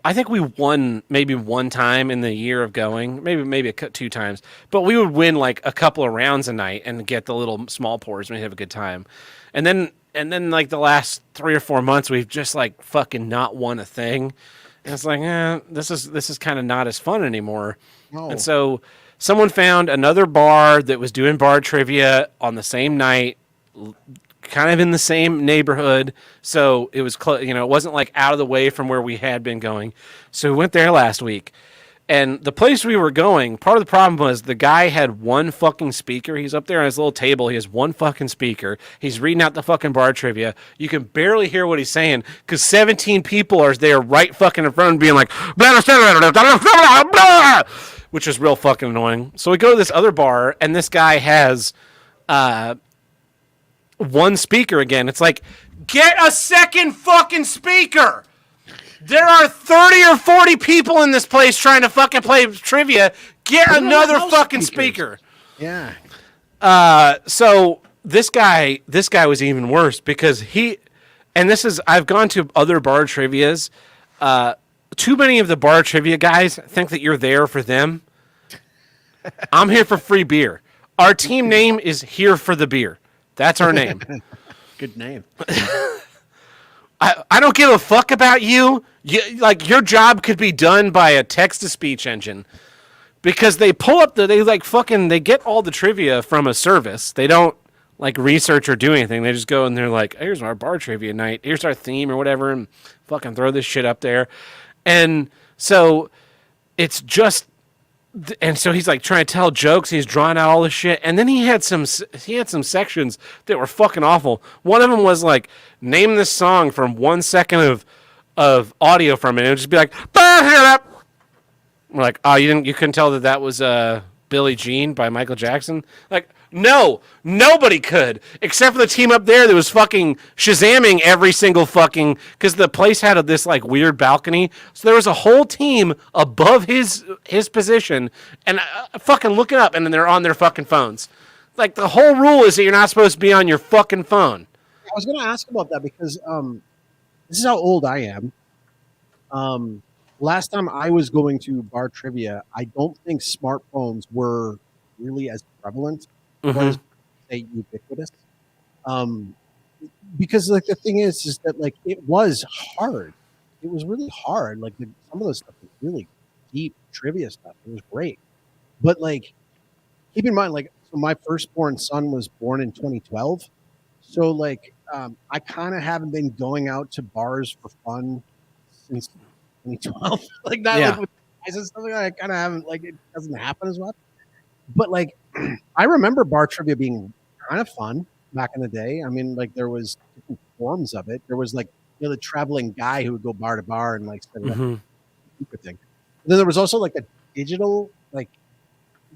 I think we won maybe one time in the year of going, maybe 2 times, but we would win like a couple of rounds a night and get the little small pours and we'd have a good time. And then like the last 3 or 4 months, we've just like fucking not won a thing. And it's like, this is kind of not as fun anymore. Oh. And so someone found another bar that was doing bar trivia on the same night, kind of in the same neighborhood. So it was it wasn't like out of the way from where we had been going. So we went there last week. And the place we were going, part of the problem was the guy had one fucking speaker. He's up there on his little table. He has one fucking speaker. He's reading out the fucking bar trivia. You can barely hear what he's saying because 17 people are there right fucking in front of him being like, blah, blah, blah, blah, which is real fucking annoying. So we go to this other bar, and this guy has one speaker again. It's like, get a second fucking speaker. There are 30 or 40 people in this place trying to fucking play trivia. Get another fucking speaker. Yeah. So this guy was even worse because I've gone to other bar trivias. Too many of the bar trivia guys think that you're there for them. I'm here for free beer. Our team name is Here for the Beer. That's our name. Good name. I don't give a fuck about you. Your job could be done by a text-to-speech engine because they pull up they get all the trivia from a service. They don't like research or do anything. They just go and they're like, here's our bar trivia night. Here's our theme or whatever, and fucking throw this shit up there. And so it's just. And so he's like trying to tell jokes. He's drawing out all this shit, and then he had some sections that were fucking awful. One of them was like, name this song from 1 second of audio from it. It would just be like, we're like, oh, you couldn't tell that was Billie Jean by Michael Jackson. Like, no, nobody could except for the team up there that was fucking Shazamming every single fucking because the place had this like weird balcony, so there was a whole team above his position and fucking looking up, and then they're on their fucking phones. Like the whole rule is that you're not supposed to be on your fucking phone. I was going to ask about that because this is how old I am. Last time I was going to bar trivia, I don't think smartphones were really as prevalent. Was say ubiquitous, because like the thing is that like it was hard. It was really hard. Like some of the stuff was really deep trivia stuff. It was great, but like keep in mind, like so my firstborn son was born in 2012, so like I kind of haven't been going out to bars for fun since 2012. Like not like with guys and stuff like that. I kind of haven't like it doesn't happen as much. But like, I remember bar trivia being kind of fun back in the day. I mean, like there was different forms of it. There was like the traveling guy who would go bar to bar and like set it up, stupid thing. And then there was also like a digital like.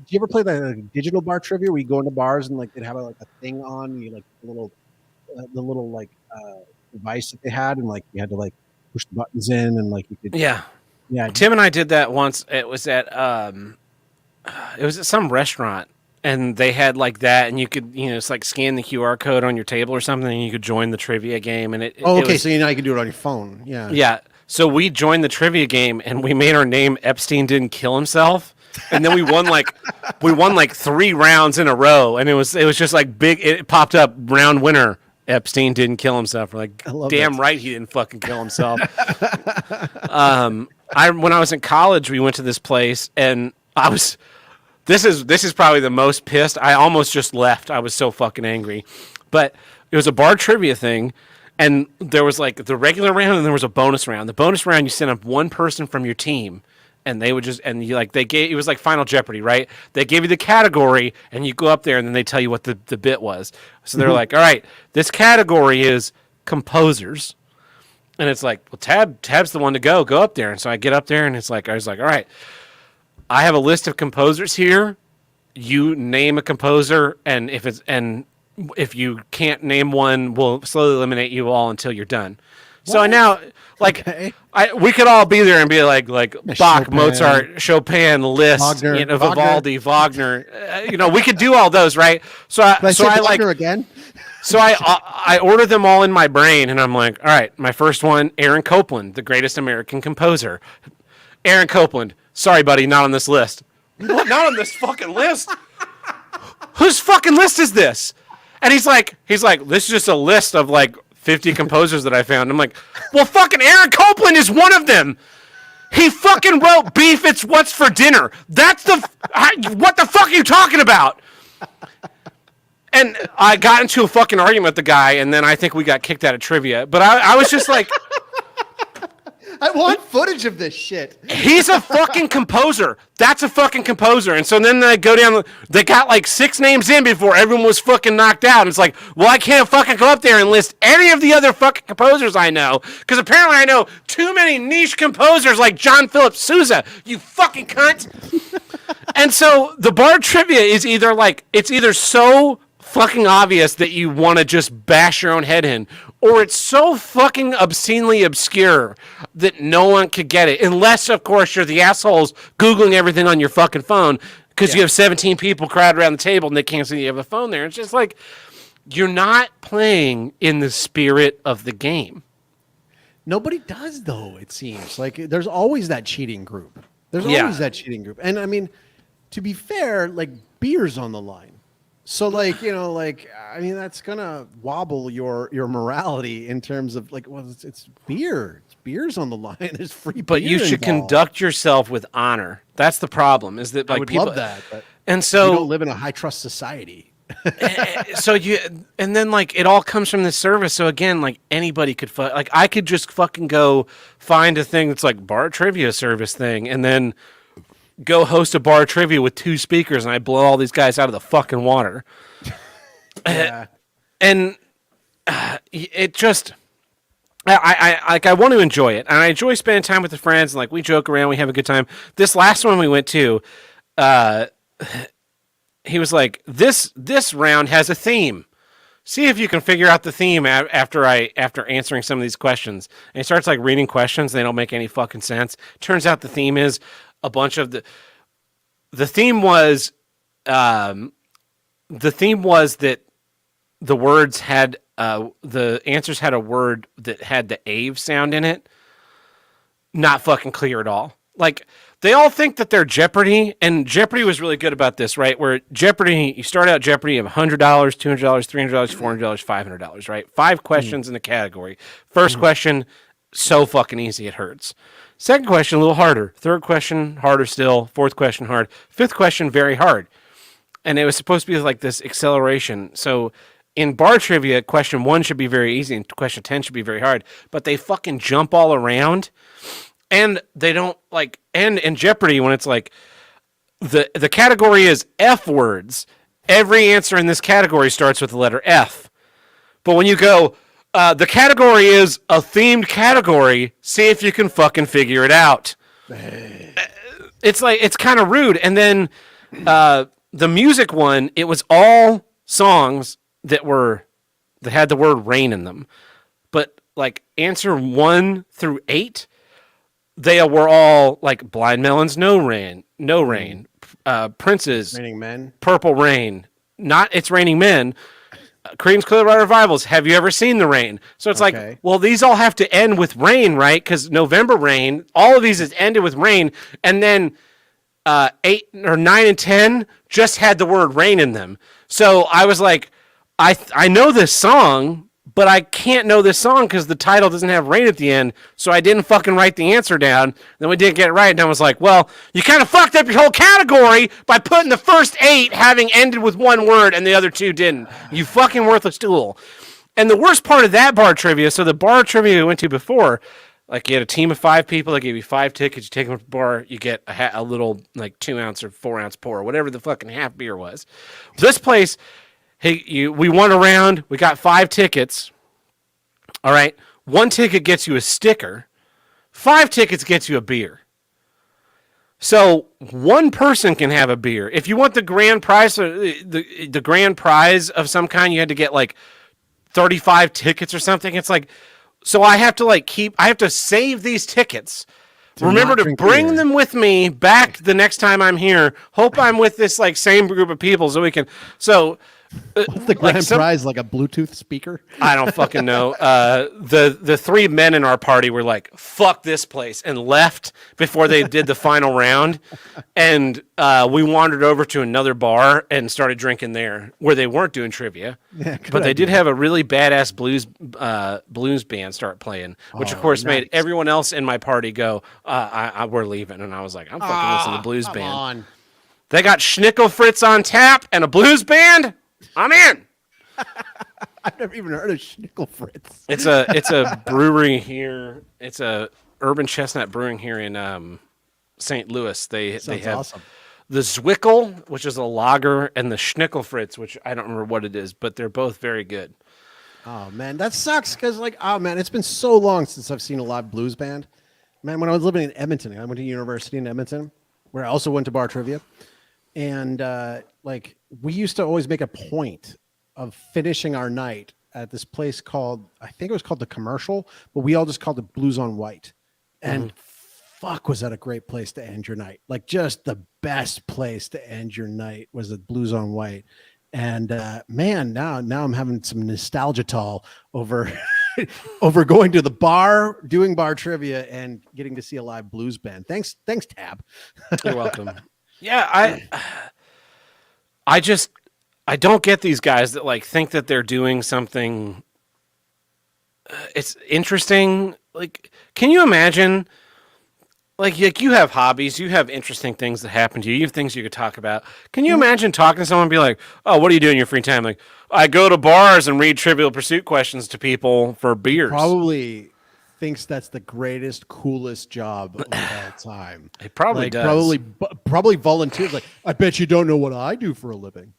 Did you ever play the digital bar trivia where you go into bars and like they'd have like a thing on and you like the little like device that they had and like you had to like push the buttons in and like you could yeah. Tim and I did that once. It was at some restaurant, and they had like that, and you could, it's like scan the QR code on your table or something, and you could join the trivia game. And so you can do it on your phone. Yeah. Yeah. So we joined the trivia game, and we made our name Epstein Didn't Kill Himself, and then we won like 3 rounds in a row, and it was just like big. It popped up round winner. Epstein didn't kill himself. We're like, damn right he didn't fucking kill himself. When I was in college, we went to this place, and I was. This is probably the most pissed. I almost just left. I was so fucking angry. But it was a bar trivia thing, and there was like the regular round and there was a bonus round. The bonus round, you sent up one person from your team, and they would just it was like Final Jeopardy, right? They gave you the category, and you go up there, and then they tell you what the bit was. So they're like, all right, this category is composers. And it's like, well, Tab's the one to go up there. And so I get up there, and I was like, all right, I have a list of composers here. You name a composer, and if you can't name one, we'll slowly eliminate you all until you're done. What? So I now we could all be there and be like Bach, Chopin, Mozart, Chopin, Liszt, Vivaldi, Wagner. We could do all those, right? So I like again. So I order them all in my brain, and I'm like, all right, my first one, Aaron Copland, the greatest American composer. Aaron Copland. Sorry, buddy, not on this list. What? Not on this fucking list? Whose fucking list is this? And he's like, this is just a list of like 50 composers that I found. I'm like, well, fucking Aaron Copland is one of them. He fucking wrote Beef, It's What's for Dinner. That's what the fuck are you talking about? And I got into a fucking argument with the guy, and then I think we got kicked out of trivia. But I was just like, I want footage of this shit. He's a fucking composer. That's a fucking composer. And so then they go down, they got like 6 names in before everyone was fucking knocked out. And it's like, well, I can't fucking go up there and list any of the other fucking composers I know. Because apparently I know too many niche composers like John Philip Sousa. You fucking cunt. And so the bar trivia is either so fucking obvious that you want to just bash your own head in, or it's so fucking obscenely obscure that no one could get it, unless, of course, you're the assholes Googling everything on your fucking phone because you have 17 people crowded around the table and they can't see you have a phone there. It's just like, you're not playing in the spirit of the game. Nobody does, though, it seems. Like, there's always that cheating group. And, I mean, to be fair, like, beer's on the line. So, like, you know, like, I mean, that's going to wobble your morality in terms of, like, well, it's beer. Beer's on the line. There's free beer But you should involved. conduct yourself with honor. That's the problem, is that, like, I would people love that, but and so we don't live in a high-trust society. so and then like it all comes from this service. So again, like anybody could like I could just fucking go find a thing that's like bar trivia service thing, and then go host a bar trivia with 2 speakers, and I blow all these guys out of the fucking water. Yeah. And it just, I want to enjoy it, and I enjoy spending time with the friends, and like we joke around, we have a good time. This last one we went to, he was like, this round has a theme. See if you can figure out the theme after answering some of these questions. And he starts like reading questions. They don't make any fucking sense. Turns out the theme is a bunch of the theme was that the words had the answers had a word that had the ave sound in it. Not fucking clear at all. Like, they all think that they're Jeopardy, and Jeopardy was really good about this, right? Where Jeopardy, you start out Jeopardy of $100, $200, $300, $400, $500, right? 5 questions in the category. First question, so fucking easy it hurts. Second question, a little harder. Third question, harder still. Fourth question, hard. Fifth question, very hard. And it was supposed to be like this acceleration. So in bar trivia, question 1 should be very easy, and question 10 should be very hard. But they fucking jump all around. And they don't like, and in Jeopardy, when it's like the category is F words, every answer in this category starts with the letter F. But when you go, the category is a themed category, see if you can fucking figure it out. It's like, it's kind of rude. And then the music one, it was all songs that had the word rain in them. But like answer 1 through 8, they were all like Blind Melon's No Rain, Prince's Raining Men, Purple Rain, not It's Raining Men, Creedence Clearwater Revival's Have You Ever Seen the Rain? So it's like, well, these all have to end with rain, right? Because November Rain, all of these is ended with rain, and then 8 or 9 and 10 just had the word rain in them. So I was like, I know this song, but I can't know this song because the title doesn't have rain at the end, so I didn't fucking write the answer down. Then we didn't get it right, and I was like, well, you kind of fucked up your whole category by putting the first 8 having ended with 1 word and the other 2 didn't. You fucking worthless tool. And the worst part of that bar trivia, so the bar trivia we went to before, like you had a team of 5 people, they gave you 5 tickets, you take them to the bar, you get a little like 2 ounce or 4 ounce pour, whatever the fucking half beer was. This place, hey, we won a round. We got 5 tickets. All right. 1 ticket gets you a sticker. 5 tickets gets you a beer. So 1 person can have a beer. If you want the grand prize, the grand prize of some kind, you had to get like 35 tickets or something. It's like, so I have to save these tickets. Remember to bring them with me back the next time I'm here. Hope I'm with this like same group of people so we can. So what's the grand prize? Like a Bluetooth speaker? I don't fucking know. The 3 men in our party were like, "Fuck this place," and left before they did the final round. And we wandered over to another bar and started drinking there, where they weren't doing trivia, but they did have a really badass blues band start playing, which of course made everyone else in my party go, "We're leaving." And I was like, "I'm fucking listening to blues band." On. They got Schnickel Fritz on tap and a blues band. I'm in. I've never even heard of Schnickel Fritz. It's a brewery here. It's a Urban Chestnut Brewing here in St. Louis. They have awesome. The Zwickel, which is a lager, and the Schnickel Fritz, which I don't remember what it is, but they're both very good. Oh man, that sucks because it's been so long since I've seen a live blues band. Man, when I was living in Edmonton, I went to university in Edmonton, where I also went to bar trivia. And we used to always make a point finishing our night at this place called, I think it was called The Commercial, but we all just called it Blues on White. And fuck, was that a great place to end your night? Like, just the best place to end your night was the Blues on White. And man, now I'm having some nostalgia tall over over going to the bar, doing bar trivia, and getting to see a live blues band. Thanks, Tab. You're welcome. Yeah, I don't get these guys that like think that they're doing something. It's interesting. Like, can you imagine? Like you have hobbies, you have interesting things that happen to you. You have things you could talk about. Can you imagine talking to someone and be like, "Oh, what do you do in your free time?" Like, I go to bars and read Trivial Pursuit questions to people for beers. Probably thinks that's the greatest, coolest job of all time. It probably like, does. Probably volunteers. Like, I bet you don't know what I do for a living.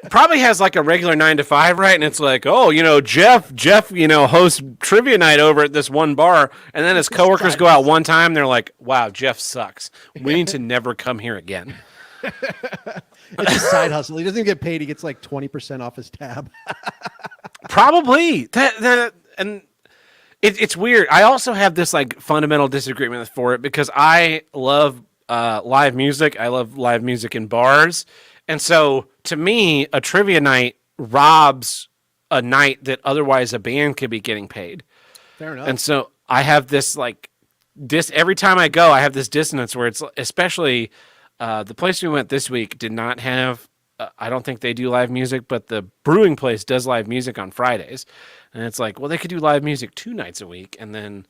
Probably has like a regular 9 to 5, right? And it's like, oh, Jeff, hosts trivia night over at this one bar, and then his coworkers go out one time, and they're like, wow, Jeff sucks. We need to never come here again. It's a side hustle. He doesn't even get paid. He gets like 20% off his tab. Probably and it's weird. I also have this like fundamental disagreement for it because I love live music. I love live music in bars. And so, to me, a trivia night robs a night that otherwise a band could be getting paid. Fair enough. And so, I have this every time I go, I have this dissonance where it's especially the place we went this week did not have. I don't think they do live music, but the brewing place does live music on Fridays, and it's like, well, they could do live music 2 nights a week, and then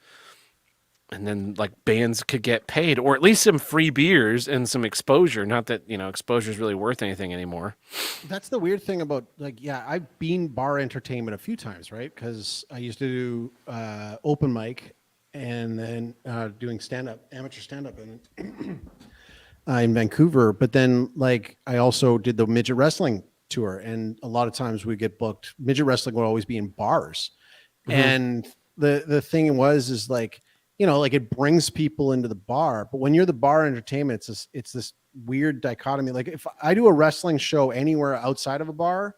like bands could get paid, or at least some free beers and some exposure. Not that, exposure is really worth anything anymore. That's the weird thing about I've been bar entertainment a few times, right? Because I used to do open mic and then doing amateur stand-up in Vancouver. But then I also did the midget wrestling tour, and a lot of times we get booked. Midget wrestling would always be in bars. And the thing is it brings people into the bar, but when you're the bar entertainment, it's this weird dichotomy. Like, if I do a wrestling show anywhere outside of a bar,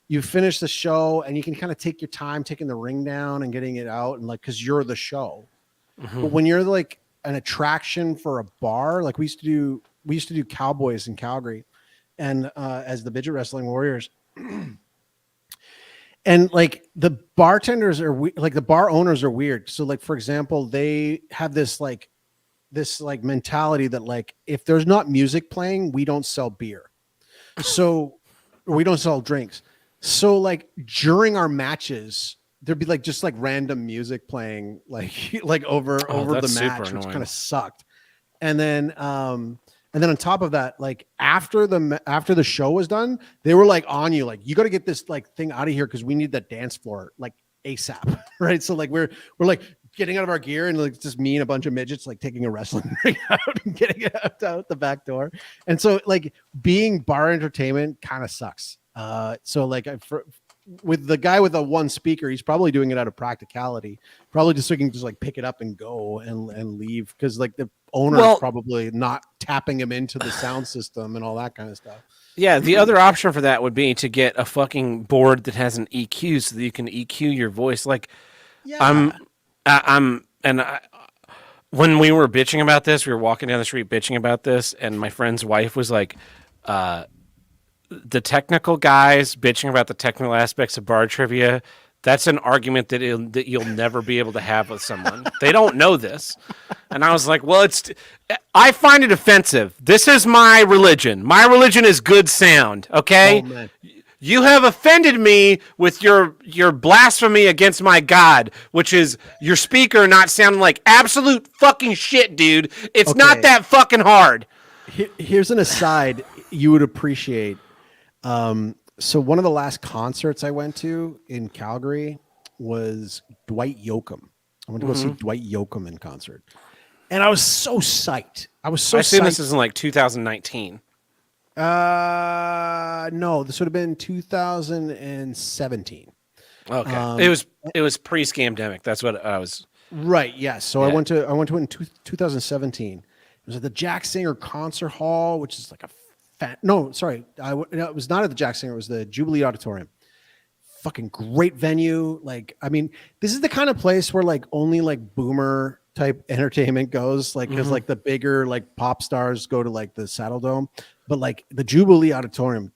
you finish the show and you can kind of take your time taking the ring down and getting it out, and because you're the show. But when you're like an attraction for a bar, like we used to do Cowboys in Calgary, and as the midget wrestling warriors. And the bartenders are the bar owners are weird. So for example, they have this mentality that if there's not music playing, we don't sell beer. So we don't sell drinks. So during our matches, there'd be just random music playing over the match, which kind of sucked. And then on top of that, after the show was done, they were on you, you got to get this thing out of here because we need that dance floor ASAP, right? So we're getting out of our gear, and it's just me and a bunch of midgets taking a wrestling ring out and getting it out the back door. And so being bar entertainment kind of sucks. With the guy with the one speaker, he's probably doing it out of practicality, probably just so he can just pick it up and go and leave, because the owner is probably not tapping him into the sound system and all that kind of stuff. Yeah, the other option for that would be to get a fucking board that has an EQ so that you can EQ your voice. When we were bitching about this, we were walking down the street bitching about this, and my friend's wife was like, the technical guys bitching about the technical aspects of bar trivia, that's an argument that you'll never be able to have with someone. They don't know this. And I was like, well, I find it offensive. This is my religion. My religion is good sound, okay? Oh, you have offended me with your blasphemy against my God, which is your speaker not sounding like absolute fucking shit, dude. It's not that fucking hard. Here's an aside you would appreciate. So one of the last concerts I went to in Calgary was Dwight Yoakam. I went to go see Dwight Yoakam in concert, and I was so psyched. I assume this is in 2019. No, this would have been 2017. Okay, it was pre-scamdemic. That's what I was. Right. Yes. So I went to it in 2017. It was at the Jack Singer Concert Hall, which is a No, sorry, it was not at the Jack Singer. It was the Jubilee Auditorium. Fucking great venue. Like, I mean, this is the kind of place where like only like boomer type entertainment goes. Like, because like the bigger like pop stars go to like the Saddle Dome, but like the Jubilee Auditorium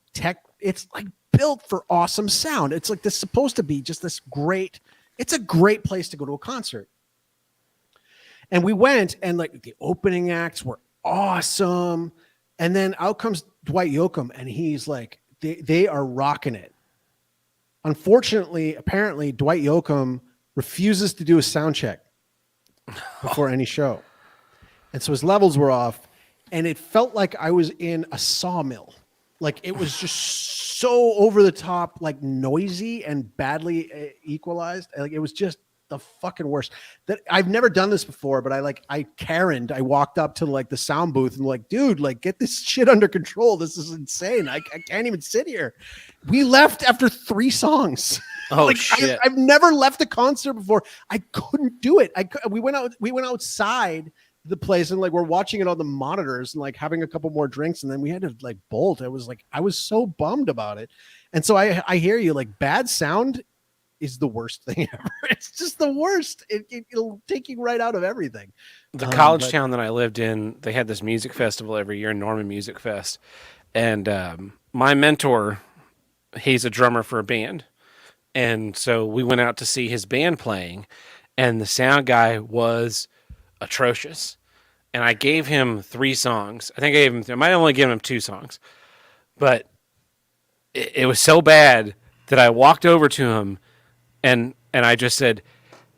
it's like built for awesome sound. It's like this supposed to be just this great. It's a great place to go to a concert. And we went, and like the opening acts were awesome. And then out comes Dwight Yoakam, and he's like, they are rocking it. Unfortunately, apparently, Dwight Yoakam refuses to do a sound check before any show. And so his levels were off, and it felt like I was in a sawmill. Like, it was just so over the top, like noisy and badly equalized. Like, it was just the fucking worst. That I've never done this before, but I walked up to like the sound booth and like, dude, like get this shit under control. This is insane. I can't even sit here. We left after 3 songs. Oh like, shit. I've never left a concert before. I couldn't do it. We went outside the place and like we're watching it on the monitors and like having a couple more drinks, and then we had to like bolt. It was like I was so bummed about it. And so I hear you, like bad sound is the worst thing ever. It's just the worst. It'll take you right out of everything. The college town that I lived in, they had this music festival every year, Norman Music Fest. And my mentor, he's a drummer for a band. And so we went out to see his band playing, and the sound guy was atrocious. And I gave him 3 songs. I think I might only give him 2 songs. But it was so bad that I walked over to him and I just said,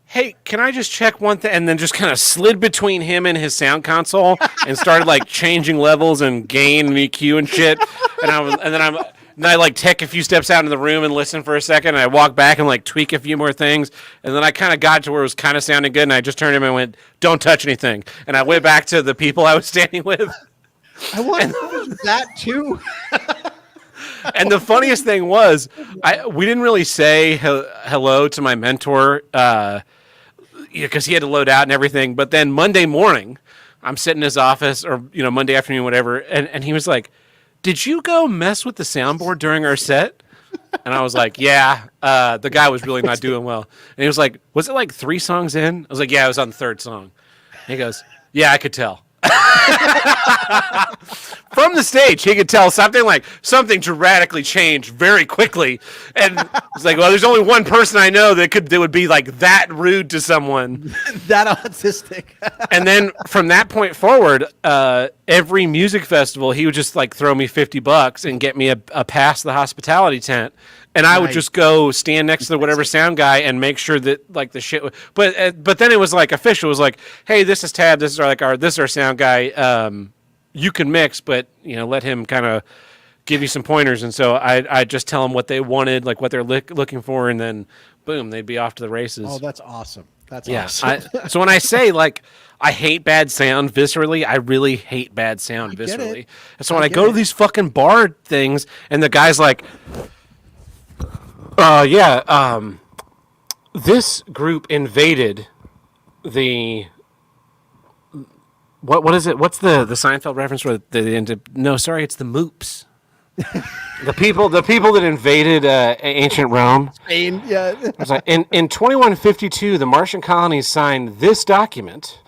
hey, can I just check one thing? And then just kind of slid between him and his sound console and started like changing levels and gain and EQ and shit. And I like take a few steps out in the room and listen for a second. And I walk back and like tweak a few more things. And then I kind of got to where it was kind of sounding good. And I just turned to him and went, don't touch anything. And I went back to the people I was standing with. I want that too. And the funniest thing was, we didn't really say hello to my mentor because he had to load out and everything. But then Monday morning, I'm sitting in his office, or Monday afternoon, whatever, and he was like, "Did you go mess with the soundboard during our set?" And I was like, "Yeah." The guy was really not doing well, and he was like, "Was it like 3 songs in?" I was like, "Yeah, it was on the 3rd song." And he goes, "Yeah, I could tell." From the stage, he could tell something dramatically changed very quickly, and it's like, well, there's only one person I know that would be like that rude to someone, that autistic. And then from that point forward, every music festival, he would just like throw me $50 and get me a pass to the hospitality tent. And I would just go stand next to whatever sound guy and make sure that like the shit. But then it was like official. It was like, hey, this is Tab. This is our sound guy. You can mix, but let him kind of give you some pointers. And so I just tell them what they wanted, like what they're looking for, and then boom, they'd be off to the races. Oh, that's awesome. That's awesome. So when I say like I hate bad sound viscerally, I really hate bad sound viscerally. And so when I go to these fucking bar things, and the guy's like, this group invaded the what is it? What's the Seinfeld reference where they end up? No, sorry, it's the Moops. the people that invaded ancient Rome. Spain, yeah. It's like, in 2152, the Martian colonies signed this document.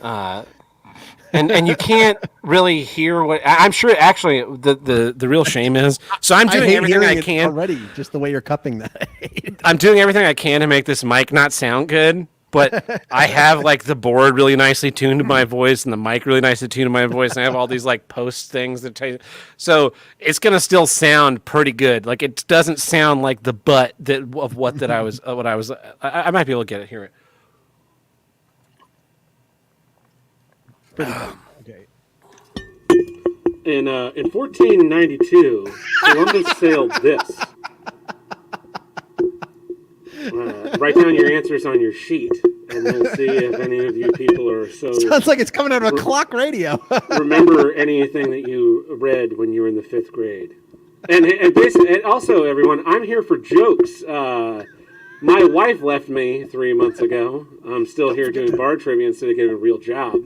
And you can't really hear what I'm sure. Actually, the real shame is. So I'm doing everything I can already. Just the way you're cupping that. I'm doing everything I can to make this mic not sound good, but I have like the board really nicely tuned to my voice and the mic really nicely tuned to my voice, and I have all these like post things that tell you. So it's gonna still sound pretty good. Like it doesn't sound like the butt of what I was. I might be able to get it. Hear it. Okay. In 1492, Columbus sailed this. Write down your answers on your sheet, and then see if any of you people are so. Sounds like it's coming out of a clock radio. Remember anything that you read when you were in the 5th grade, and basically, and also everyone, I'm here for jokes. My wife left me 3 months ago. I'm still here doing bar trivia instead of getting a real job.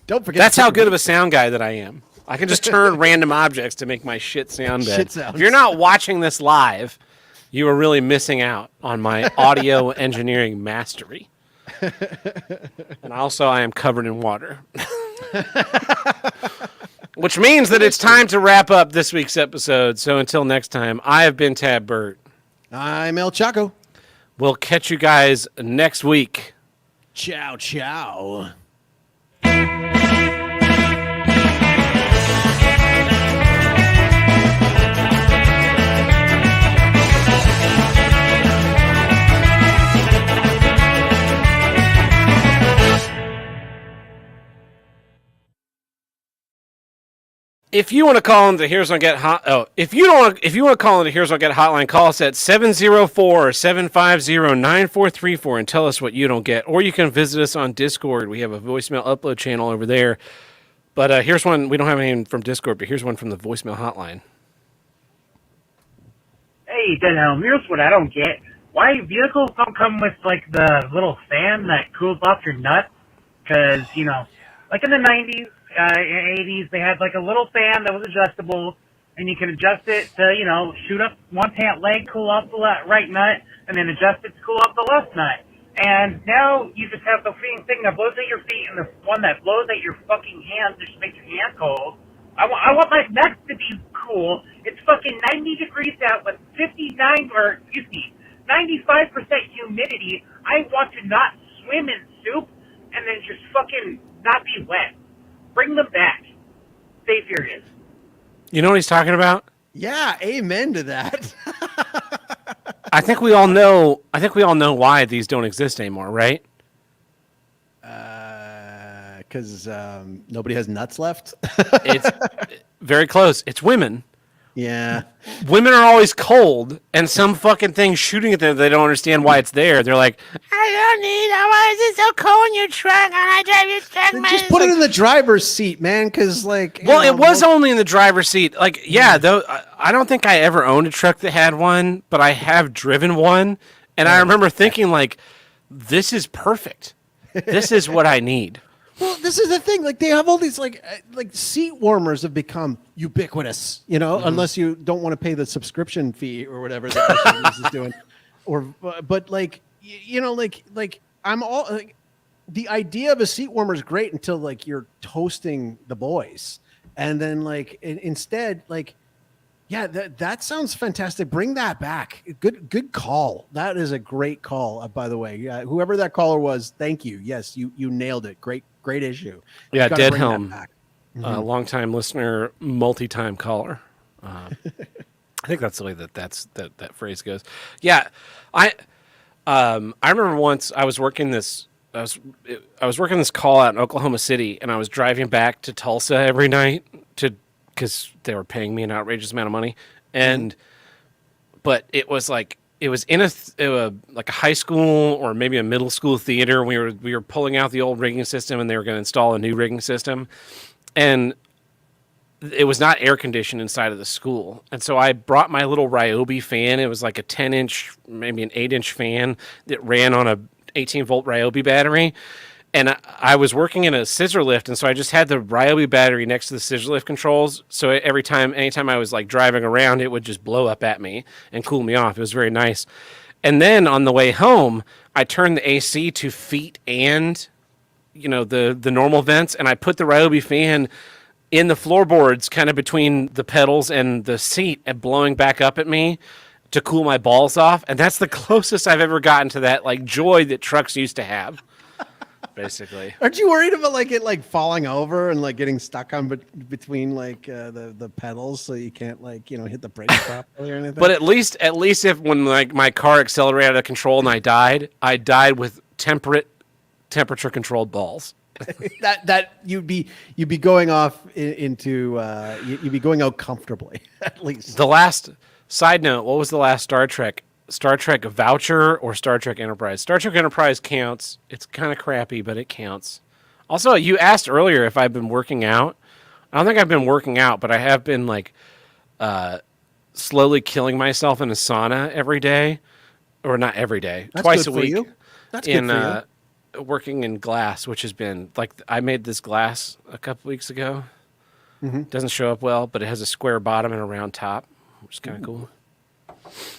Don't forget. That's how good of a sound guy that I am. I can just turn random objects to make my shit sound good. Shit sounds. If you're not watching this live, you are really missing out on my audio engineering mastery. And also, I am covered in water. Which means that it's time to wrap up this week's episode. So until next time, I have been Tab Burt. I'm El Chaco. We'll catch you guys next week. Ciao, ciao. If you want to call into Here's What Get Hot, if you want to call into Here's What Get Hotline, call us at 704-750-9434 and tell us what you don't get. Or you can visit us on Discord. We have a voicemail upload channel over there. But here's one. We don't have anything from Discord, but here's one from the voicemail hotline. Hey, Denhelm, here's what I don't get. Why vehicles don't come with, like, the little fan that cools off your nuts? Because, you know, like in the 90s, 80s, they had, like, a little fan that was adjustable, and you can adjust it to, you know, shoot up one pant leg, cool off the right nut, and then adjust it to cool off the left nut. And now you just have the thing that blows at your feet and the one that blows at your fucking hands that just makes your hands cold. I want my neck to be cool. It's fucking 90 degrees out with 95% humidity. I want to not swim in soup and then just fucking not be wet. Bring them back. Stay furious. You know what he's talking about? Yeah, amen to that. I think we all know why these don't exist anymore, right? Because nobody has nuts left. It's very close. It's women. Yeah. Women are always cold, and some fucking thing's shooting at them. They don't understand why it's there. They're like, why is it so cold in your truck? I drive your truck, man. Just put it in the driver's seat, man, because, like... Well, it was only in the driver's seat. Like, yeah, though, I don't think I ever owned a truck that had one, but I have driven one, and I remember thinking, like, this is perfect. This is what I need. Well, this is the thing. Like, they have all these, like seat warmers have become ubiquitous, you know, unless you don't want to pay the subscription fee or whatever that Mercedes is doing. But like, you know, like I'm all, like, the idea of a seat warmer is great until, like, you're toasting the boys. And then, like, instead, like, yeah, that sounds fantastic. Bring that back. Good call. That is a great call, by the way. Whoever that caller was, thank you. Yes, you nailed it. Great issue. Yeah, Deadhelm, longtime listener, multi-time caller. I think that's the way that phrase goes. Yeah, I remember once I was working this. I was working this call out in Oklahoma City, and I was driving back to Tulsa every night because they were paying me an outrageous amount of money, but it was in a high school or maybe a middle school theater. We were pulling out the old rigging system, and they were going to install a new rigging system, and it was not air conditioned inside of the school. And so I brought my little Ryobi fan. It was like a 10-inch, maybe an 8-inch fan that ran on a 18-volt Ryobi battery. And I was working in a scissor lift, and so I just had the Ryobi battery next to the scissor lift controls. So anytime I was, like, driving around, it would just blow up at me and cool me off. It was very nice. And then on the way home, I turned the AC to feet and, you know, the normal vents, and I put the Ryobi fan in the floorboards, kind of between the pedals and the seat, and blowing back up at me to cool my balls off. And that's the closest I've ever gotten to that, like, joy that trucks used to have. Basically, aren't you worried about, like, it, like, falling over and, like, getting stuck on between, like, the pedals, so you can't, like, you know, hit the brakes properly or anything? But at least if when, like, my car accelerated out of control and I died with temperature controlled balls. that you'd be going off into you'd be going out comfortably at least. The last side note: what was the last Star Trek? Star Trek Voucher or Star Trek Enterprise? Star Trek Enterprise counts. It's kind of crappy, but it counts. Also, you asked earlier if I've been working out. I don't think I've been working out, but I have been, like, slowly killing myself in a sauna every day, or not every day, That's twice good a for week. you. That's good for working in glass, which has been, like, I made this glass a couple weeks ago. Doesn't show up well, but it has a square bottom and a round top, which is kind of cool.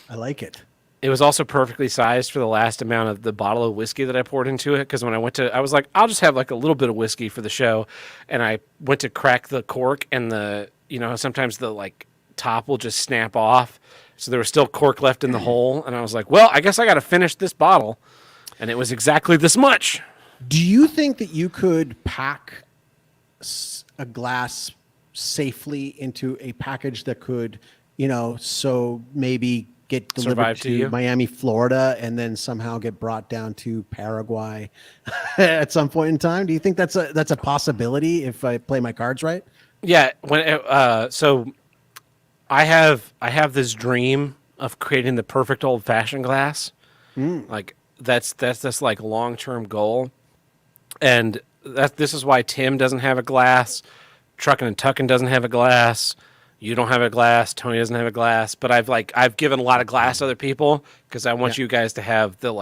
I like it. It was also perfectly sized for the last amount of the bottle of whiskey that I poured into it. Because when I was like, I'll just have like a little bit of whiskey for the show, and I went to crack the cork, and sometimes the like top will just snap off, so there was still cork left in the hole, and I was like, well, I guess I got to finish this bottle, and it was exactly this much. Do you think that you could pack a glass safely into a package that could, so maybe get delivered Survive to you? Miami, Florida, and then somehow get brought down to Paraguay at some point in time? Do you think that's a possibility if I play my cards right? Yeah. So I have this dream of creating the perfect old fashioned glass. Like that's this like long-term goal. And this is why Tim doesn't have a glass, Truckin' and Tuckin' doesn't have a glass, you don't have a glass, Tony doesn't have a glass, but I've given a lot of glass to other people because I want you guys to have the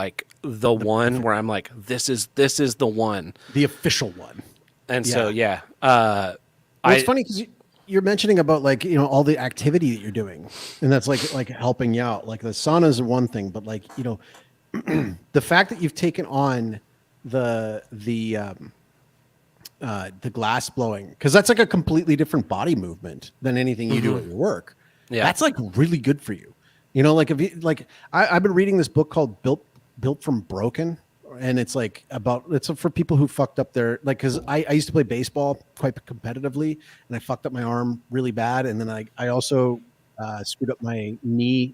one where I'm like, this is the one, the official one. And so it's funny because you're mentioning about all the activity that you're doing, and that's like helping you out. Like the sauna is one thing, but the fact that you've taken on the glass blowing, because that's like a completely different body movement than anything you do at your work. Yeah, that's like really good for you. If you I've been reading this book called Built from Broken, and it's it's for people who fucked up their because I used to play baseball quite competitively, and I fucked up my arm really bad, and then I also screwed up my knee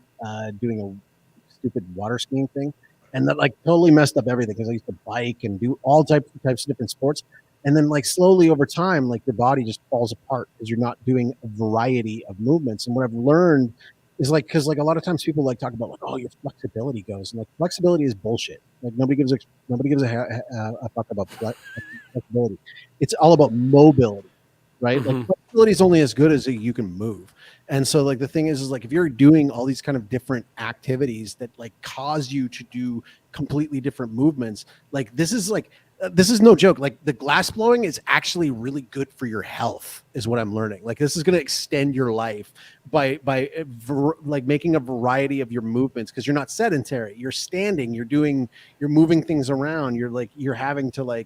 doing a stupid water skiing thing. And that totally messed up everything because I used to bike and do all types of different sports. And then slowly over time, your body just falls apart because you're not doing a variety of movements. And what I've learned is because a lot of times people talk about oh, your flexibility goes, and flexibility is bullshit. Nobody gives a fuck about flexibility. It's all about mobility, right? Flexibility is only as good as you can move. And so the thing is if you're doing all these kind of different activities that cause you to do completely different movements, this is no joke. The glass blowing is actually really good for your health is what I'm learning. This is going to extend your life by making a variety of your movements, because you're not sedentary, you're standing, you're moving things around. You're having to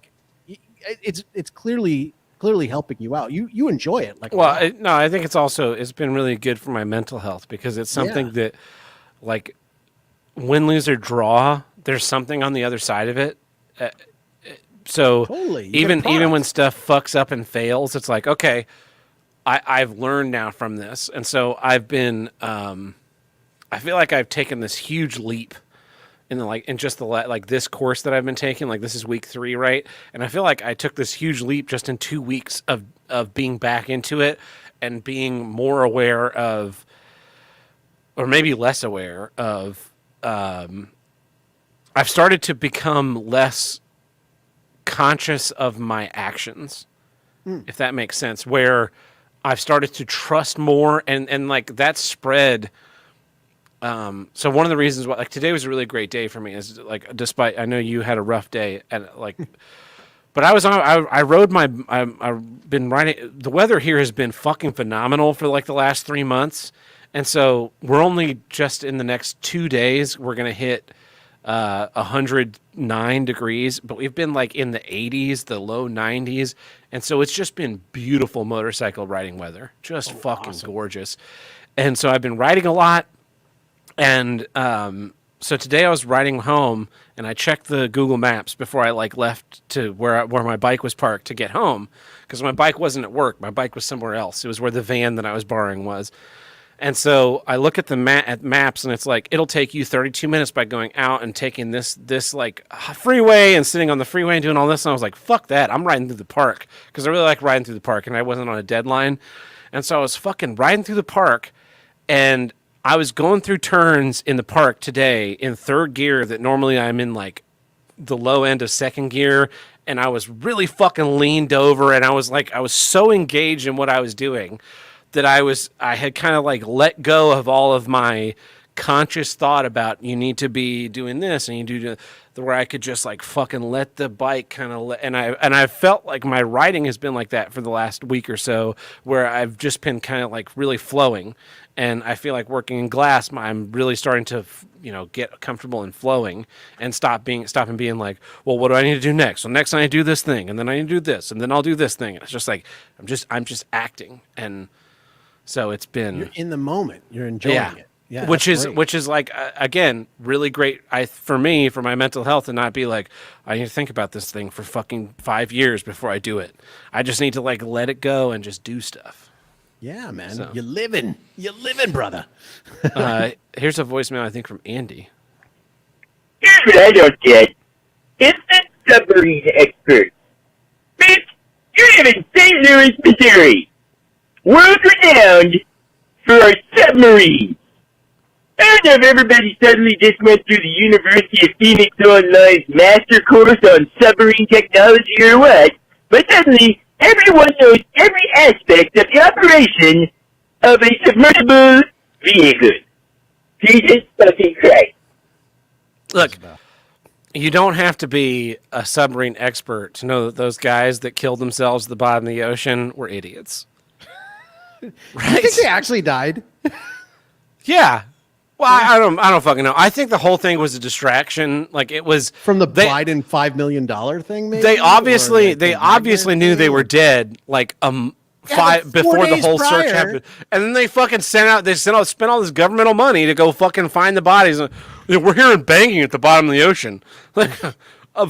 it's clearly helping you out. You enjoy it. No, I think it's been really good for my mental health, because it's something that win, lose, or draw, there's something on the other side of it. So totally. even when stuff fucks up and fails, it's okay, I've learned now from this. And so I've been, I feel like I've taken this huge leap in this course that I've been taking. This is week 3, right? And I feel like I took this huge leap just in 2 weeks of being back into it and being more aware of, or maybe less aware of, I've started to become less conscious of my actions, if that makes sense, where I've started to trust more, and that spread. So one of the reasons why today was a really great day for me is despite I know you had a rough day, and but I rode I've been riding. The weather here has been fucking phenomenal for the last 3 months, and so we're only just in the next 2 days we're gonna hit 109 degrees, but we've been in the 80s, the low 90s, and so it's just been beautiful motorcycle riding weather, just fucking awesome. Gorgeous. And so I've been riding a lot, and so today I was riding home, and I checked the Google Maps before I left to where my bike was parked to get home, because my bike wasn't at work, my bike was somewhere else. It was where the van that I was borrowing was. And so I look at the maps, and it's it'll take you 32 minutes by going out and taking this freeway and sitting on the freeway and doing all this. And I was like, fuck that. I'm riding through the park, because I really like riding through the park, and I wasn't on a deadline. And so I was fucking riding through the park, and I was going through turns in the park today in 3rd gear that normally I'm in the low end of 2nd gear. And I was really fucking leaned over, and I was so engaged in what I was doing that I had kind of let go of all of my conscious thought about you need to be doing this and you do where I could just like fucking let the bike kind of and I felt like my riding has been like that for the last week or so, where I've just been kind of like really flowing, and I feel like working in glass, I'm really starting to get comfortable in flowing and stop and being like, well, what do I need to do next? So next I need to do this thing, and then I need to do this, and then I'll do this thing, and it's just like I'm just acting. And so it's been, you're in the moment, you're enjoying it. Yeah, which is like again really great. For me, for my mental health, and not be like I need to think about this thing for fucking 5 years before I do it. I just need to like let it go and just do stuff. Yeah, man, So. you're living, brother. Here's a voicemail I think from Andy. Here's what I don't get. Instant submarine expert. Bitch, you live in St. Louis, Missouri. World renowned for our submarines. I don't know if everybody suddenly just went through the University of Phoenix Online's master course on submarine technology or what, but suddenly everyone knows every aspect of the operation of a submersible vehicle. Jesus fucking Christ. Look, you don't have to be a submarine expert to know that those guys that killed themselves at the bottom of the ocean were idiots. Right? You think they actually died? Yeah. Well, I don't fucking know. I think the whole thing was a distraction. Like it was From the Biden $5 million thing, maybe? They obviously Wagner knew they thing? were dead like like 4 before the days whole search prior. happened, and then they fucking spent all this governmental money to go fucking find the bodies. We're hearing banging at the bottom of the ocean. Like,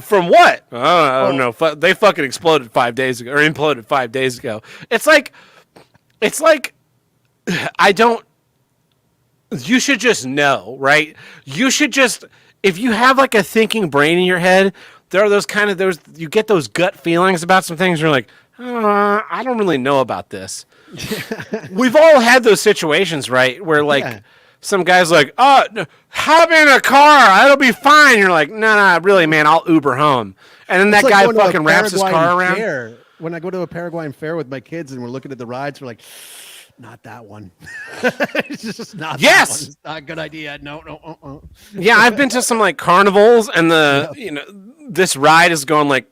from what? I don't know. They fucking exploded 5 days ago, or imploded 5 days ago. It's like I don't. You should just know, right? You should just, if you have like a thinking brain in your head, there are you get those gut feelings about some things. You're like, I don't really know about this. We've all had those situations, right? Where like some guy's like, hop in a car, it'll be fine. You're like, no, really, man, I'll Uber home. And then that It's like guy going to a fucking wraps his car Paraguayan around. fair. When I go to a Paraguayan fair with my kids and we're looking at the rides, we're like, not that one. It's just not that one. It's not a good idea. No. Yeah, I've been to some like carnivals, and this ride is going like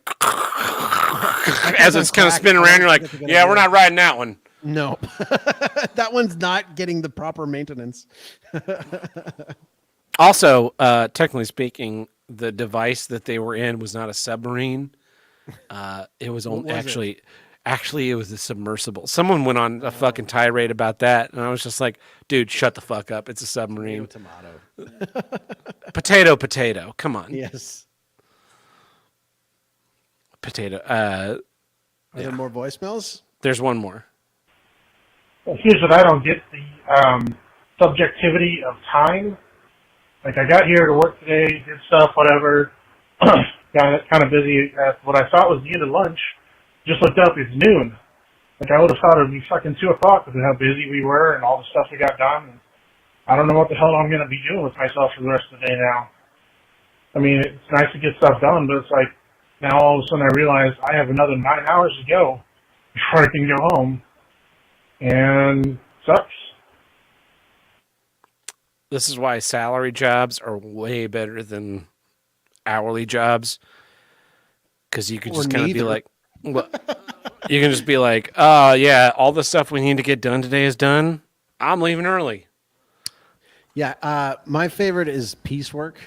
as it's kind of spinning around. You're like, yeah, we're not riding that one. No, that one's not getting the proper maintenance. Also, technically speaking, the device that they were in was not a submarine. It was actually, it was a submersible. Someone went on a fucking tirade about that, and I was just like, dude, shut the fuck up. It's a submarine. Potato. Come on. Yes. Potato. Are there more voicemails? There's one more. Well, here's what I don't get, the subjectivity of time. Like, I got here to work today, did stuff, whatever, got kind of busy at what I thought was the end of lunch. Just looked up, it's noon. Like, I would have thought it would be fucking 2 o'clock because of how busy we were and all the stuff we got done. And I don't know what the hell I'm going to be doing with myself for the rest of the day now. I mean, it's nice to get stuff done, but it's like, now all of a sudden I realize I have another 9 hours to go before I can go home. And sucks. This is why salary jobs are way better than hourly jobs. Because you can just kind of be like, well, you can just be like, oh, yeah, all the stuff we need to get done today is done. I'm leaving early. Yeah, my favorite is piecework.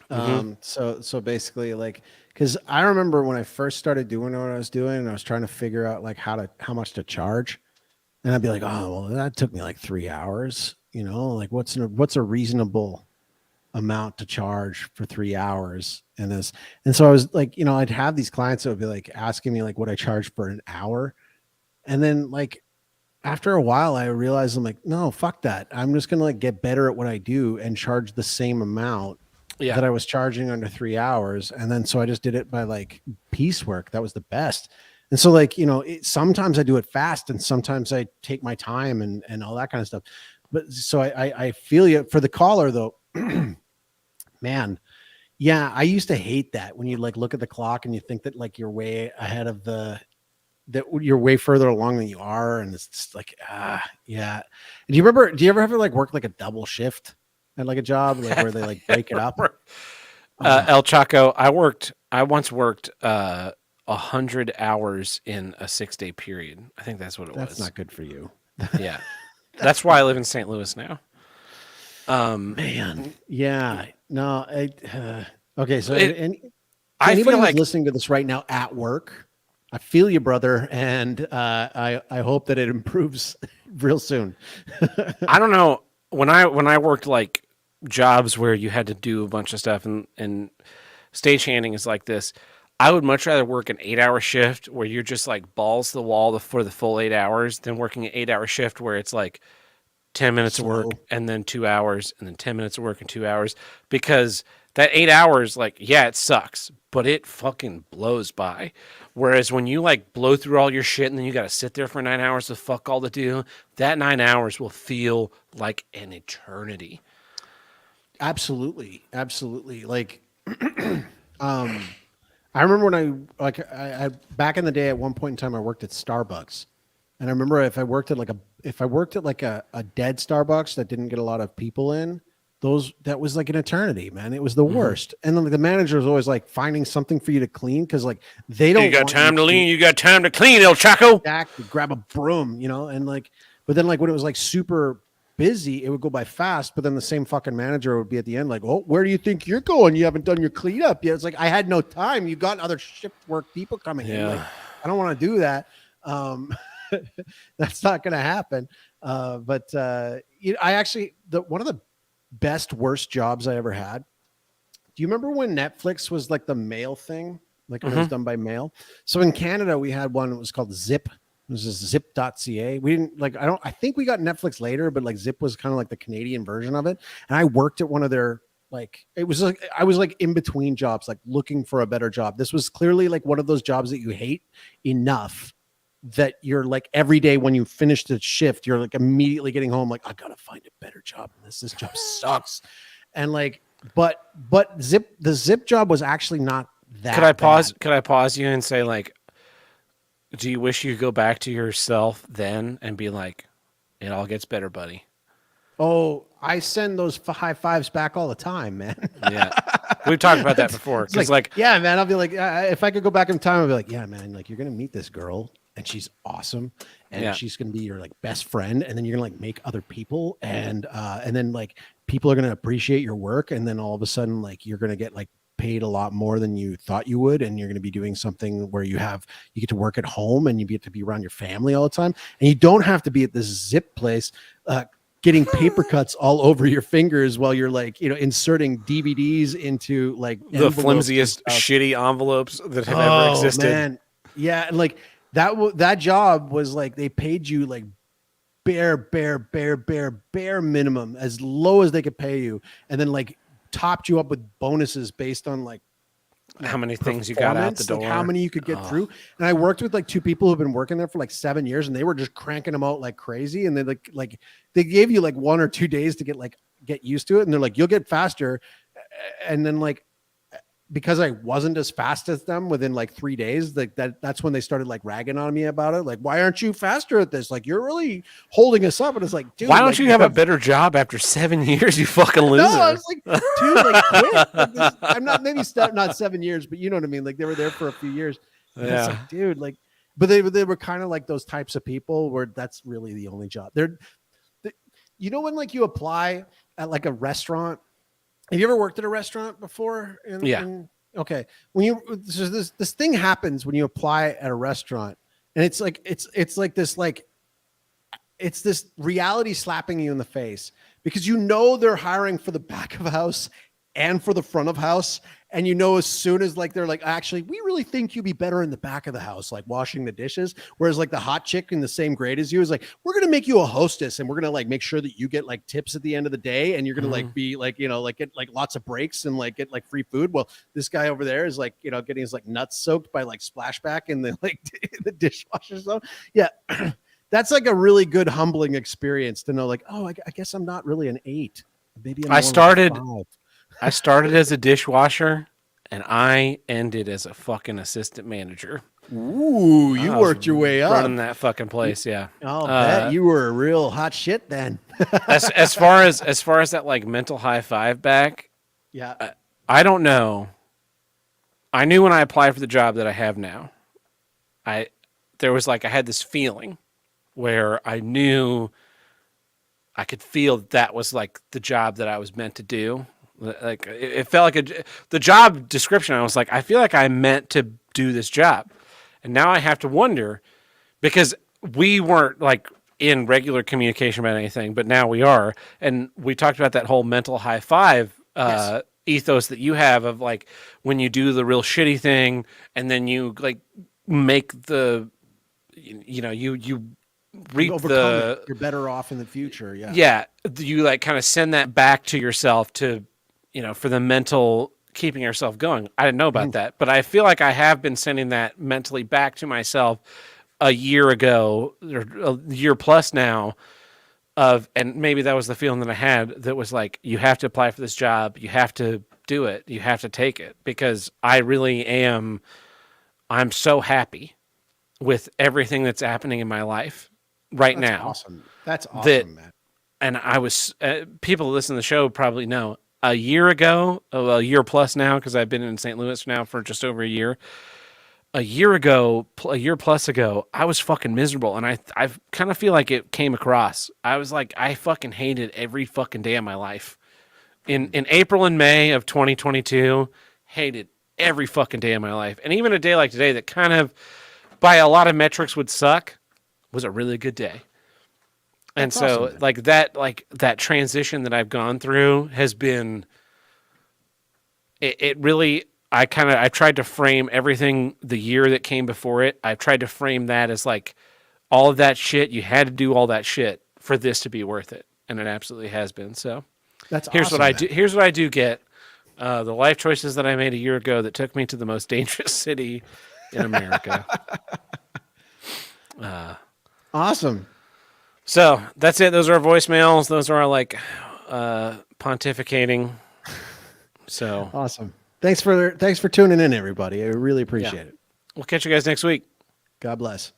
So basically, like, because I remember when I first started doing what I was doing, and I was trying to figure out like how much to charge, and I'd be like, oh, well, that took me like 3 hours. Like what's a reasonable amount to charge for 3 hours? And so I was like, I'd have these clients that would be like asking me like what I charge for an hour, and then like after a while, I realized I'm like, no, fuck that. I'm just gonna like get better at what I do and charge the same amount that I was charging under 3 hours. And then so I just did it by like piecework. That was the best. And so like, sometimes I do it fast and sometimes I take my time and all that kind of stuff. But so I feel you for the caller though, man. Yeah, I used to hate that when you like look at the clock and you think that like you're way ahead of that you're way further along than you are, and it's just like yeah. Do you ever have to like work like a double shift at like a job like where they like break it up? El Chaco, I once worked 100 hours in a 6-day period. I think that's what it That's was. not good for you. Yeah. That's why I live in St. Louis now. Man, yeah, no. Okay, so I anybody feel who's like listening to this right now at work, I feel you, brother, and I hope that it improves real soon. I don't know when I worked like jobs where you had to do a bunch of stuff and stagehanding is like this. I would much rather work an 8-hour shift where you're just like balls to the wall for the full 8 hours than working an 8-hour shift where it's like 10 minutes of work Slow. and then 2 hours and then 10 minutes of work and 2 hours, because that 8 hours, like, yeah, it sucks, but it fucking blows by. Whereas when you like blow through all your shit and then you got to sit there for 9 hours to fuck all to do, that 9 hours will feel like an eternity. Absolutely, absolutely. Like, I remember when I back in the day at one point in time I worked at Starbucks, and I remember if I worked at like a dead Starbucks that didn't get a lot of people in, that was like an eternity, man. It was the worst. And then like, the manager was always like finding something for you to clean because like they don't. You got want time to you lean, you got time to clean, El Chaco. exactly grab a broom, and like, but then like when it was like super busy, it would go by fast. But then the same fucking manager would be at the end like, "Oh, where do you think you're going? You haven't done your cleanup yet." It's like I had no time. You got other shift work people coming in. Like, I don't want to do that. That's not going to happen. But I actually one of the best worst jobs I ever had. Do you remember when Netflix was like the mail thing, like when it was done by mail? So in Canada we had one that was called Zip. It was just zip.ca. We didn't like, I think we got Netflix later, but like Zip was kind of like the Canadian version of it. And I worked at one of their, like, it was like, I was like in between jobs, like looking for a better job. This was clearly like one of those jobs that you hate enough that you're like every day when you finish the shift, you're like immediately getting home. Like, I got to find a better job than this. This job sucks. And like, but the Zip job was actually not that. Could I pause? bad. Could I pause you and say, like, do you wish you could go back to yourself then and be like, it all gets better, buddy? Oh, I send those high fives back all the time, man. Yeah. We've talked about that before. It's Because, like, yeah, man, I'll be like, if I could go back in time, I'll be like, yeah, man, like you're going to meet this girl and she's awesome. And she's going to be your like best friend. And then you're going to like make other people. And then like people are going to appreciate your work. And then all of a sudden, like you're going to get like paid a lot more than you thought you would, and you're going to be doing something where you get to work at home and you get to be around your family all the time, and you don't have to be at this Zip place getting paper cuts all over your fingers while you're like inserting DVDs into like the flimsiest shitty envelopes that have ever existed. Man. Yeah, and like that job was like they paid you like bare minimum, as low as they could pay you, and then like topped you up with bonuses based on like how many things you got out the door, like how many you could get through. And I worked with like two people who've been working there for like 7 years, and they were just cranking them out like crazy. And they like they gave you like 1 or 2 days to get used to it, and they're like, you'll get faster. And then like because I wasn't as fast as them within like 3 days, like that's when they started like ragging on me about it. Like, why aren't you faster at this? Like, you're really holding us up. And it's like, dude, why don't like, you have a better job after 7 years? You fucking loser. No, I was like, dude, like, quit. Like, I'm not not 7 years, but you know what I mean. Like, they were there for a few years. And it's like, dude, like, but they were kind of like those types of people where that's really the only job. They're when like you apply at like a restaurant. Have you ever worked at a restaurant before? Okay. When this thing happens when you apply at a restaurant, and it's like it's this reality slapping you in the face, because they're hiring for the back of house and for the front of house. And as soon as like they're like, actually, we really think you'd be better in the back of the house, like washing the dishes. Whereas like the hot chick in the same grade as you is like, we're gonna make you a hostess, and we're gonna like make sure that you get like tips at the end of the day, and you're gonna like be like like get like lots of breaks and like get like free food. Well, this guy over there is like getting his like nuts soaked by like splashback in the like the dishwasher zone. Yeah. That's like a really good humbling experience to know, like, oh, I guess I'm not really an 8. Maybe I'm I started as a dishwasher, and I ended as a fucking assistant manager. Ooh, you I was worked your way up. running that fucking place. Yeah. I'll bet you were a real hot shit then. As far as that like mental high five back, Yeah. I don't know. I knew when I applied for the job that I have now, I had this feeling where I knew I could feel that was like the job that I was meant to do. Like it felt like the job description. I was like, I feel like I meant to do this job, and now I have to wonder because we weren't like in regular communication about anything, but now we are, and we talked about that whole mental high five ethos that you have of like when you do the real shitty thing, and then you like make the you reap Overcome the it. You're better off in the future. Yeah. yeah, you like kind of send that back to yourself to, for the mental keeping yourself going. I didn't know about that, but I feel like I have been sending that mentally back to myself a year ago or a year plus now and maybe that was the feeling that I had that was like, you have to apply for this job. You have to do it. You have to take it because I really am. I'm so happy with everything that's happening in my life right now. Awesome. That's awesome, man. And I was, people who listen to the show probably know a year ago, a year plus now, because I've been in St. Louis now for just over a year. A year plus ago, I was fucking miserable. And I kind of feel like it came across. I was like, I fucking hated every fucking day of my life. In April and May of 2022, hated every fucking day of my life. And even a day like today that kind of, by a lot of metrics would suck, was a really good day. And That's so awesome, that transition that I've gone through has been, it really, I tried to frame everything the year that came before it. I've tried to frame that as like all of that shit. You had to do all that shit for this to be worth it. And it absolutely has been. So here's what I do. Here's what I do get. The life choices that I made a year ago that took me to the most dangerous city in America. Awesome. So that's it. Those are our voicemails. Those are our like pontificating. So Awesome. Thanks for tuning in, everybody. I really appreciate it. We'll catch you guys next week. God bless.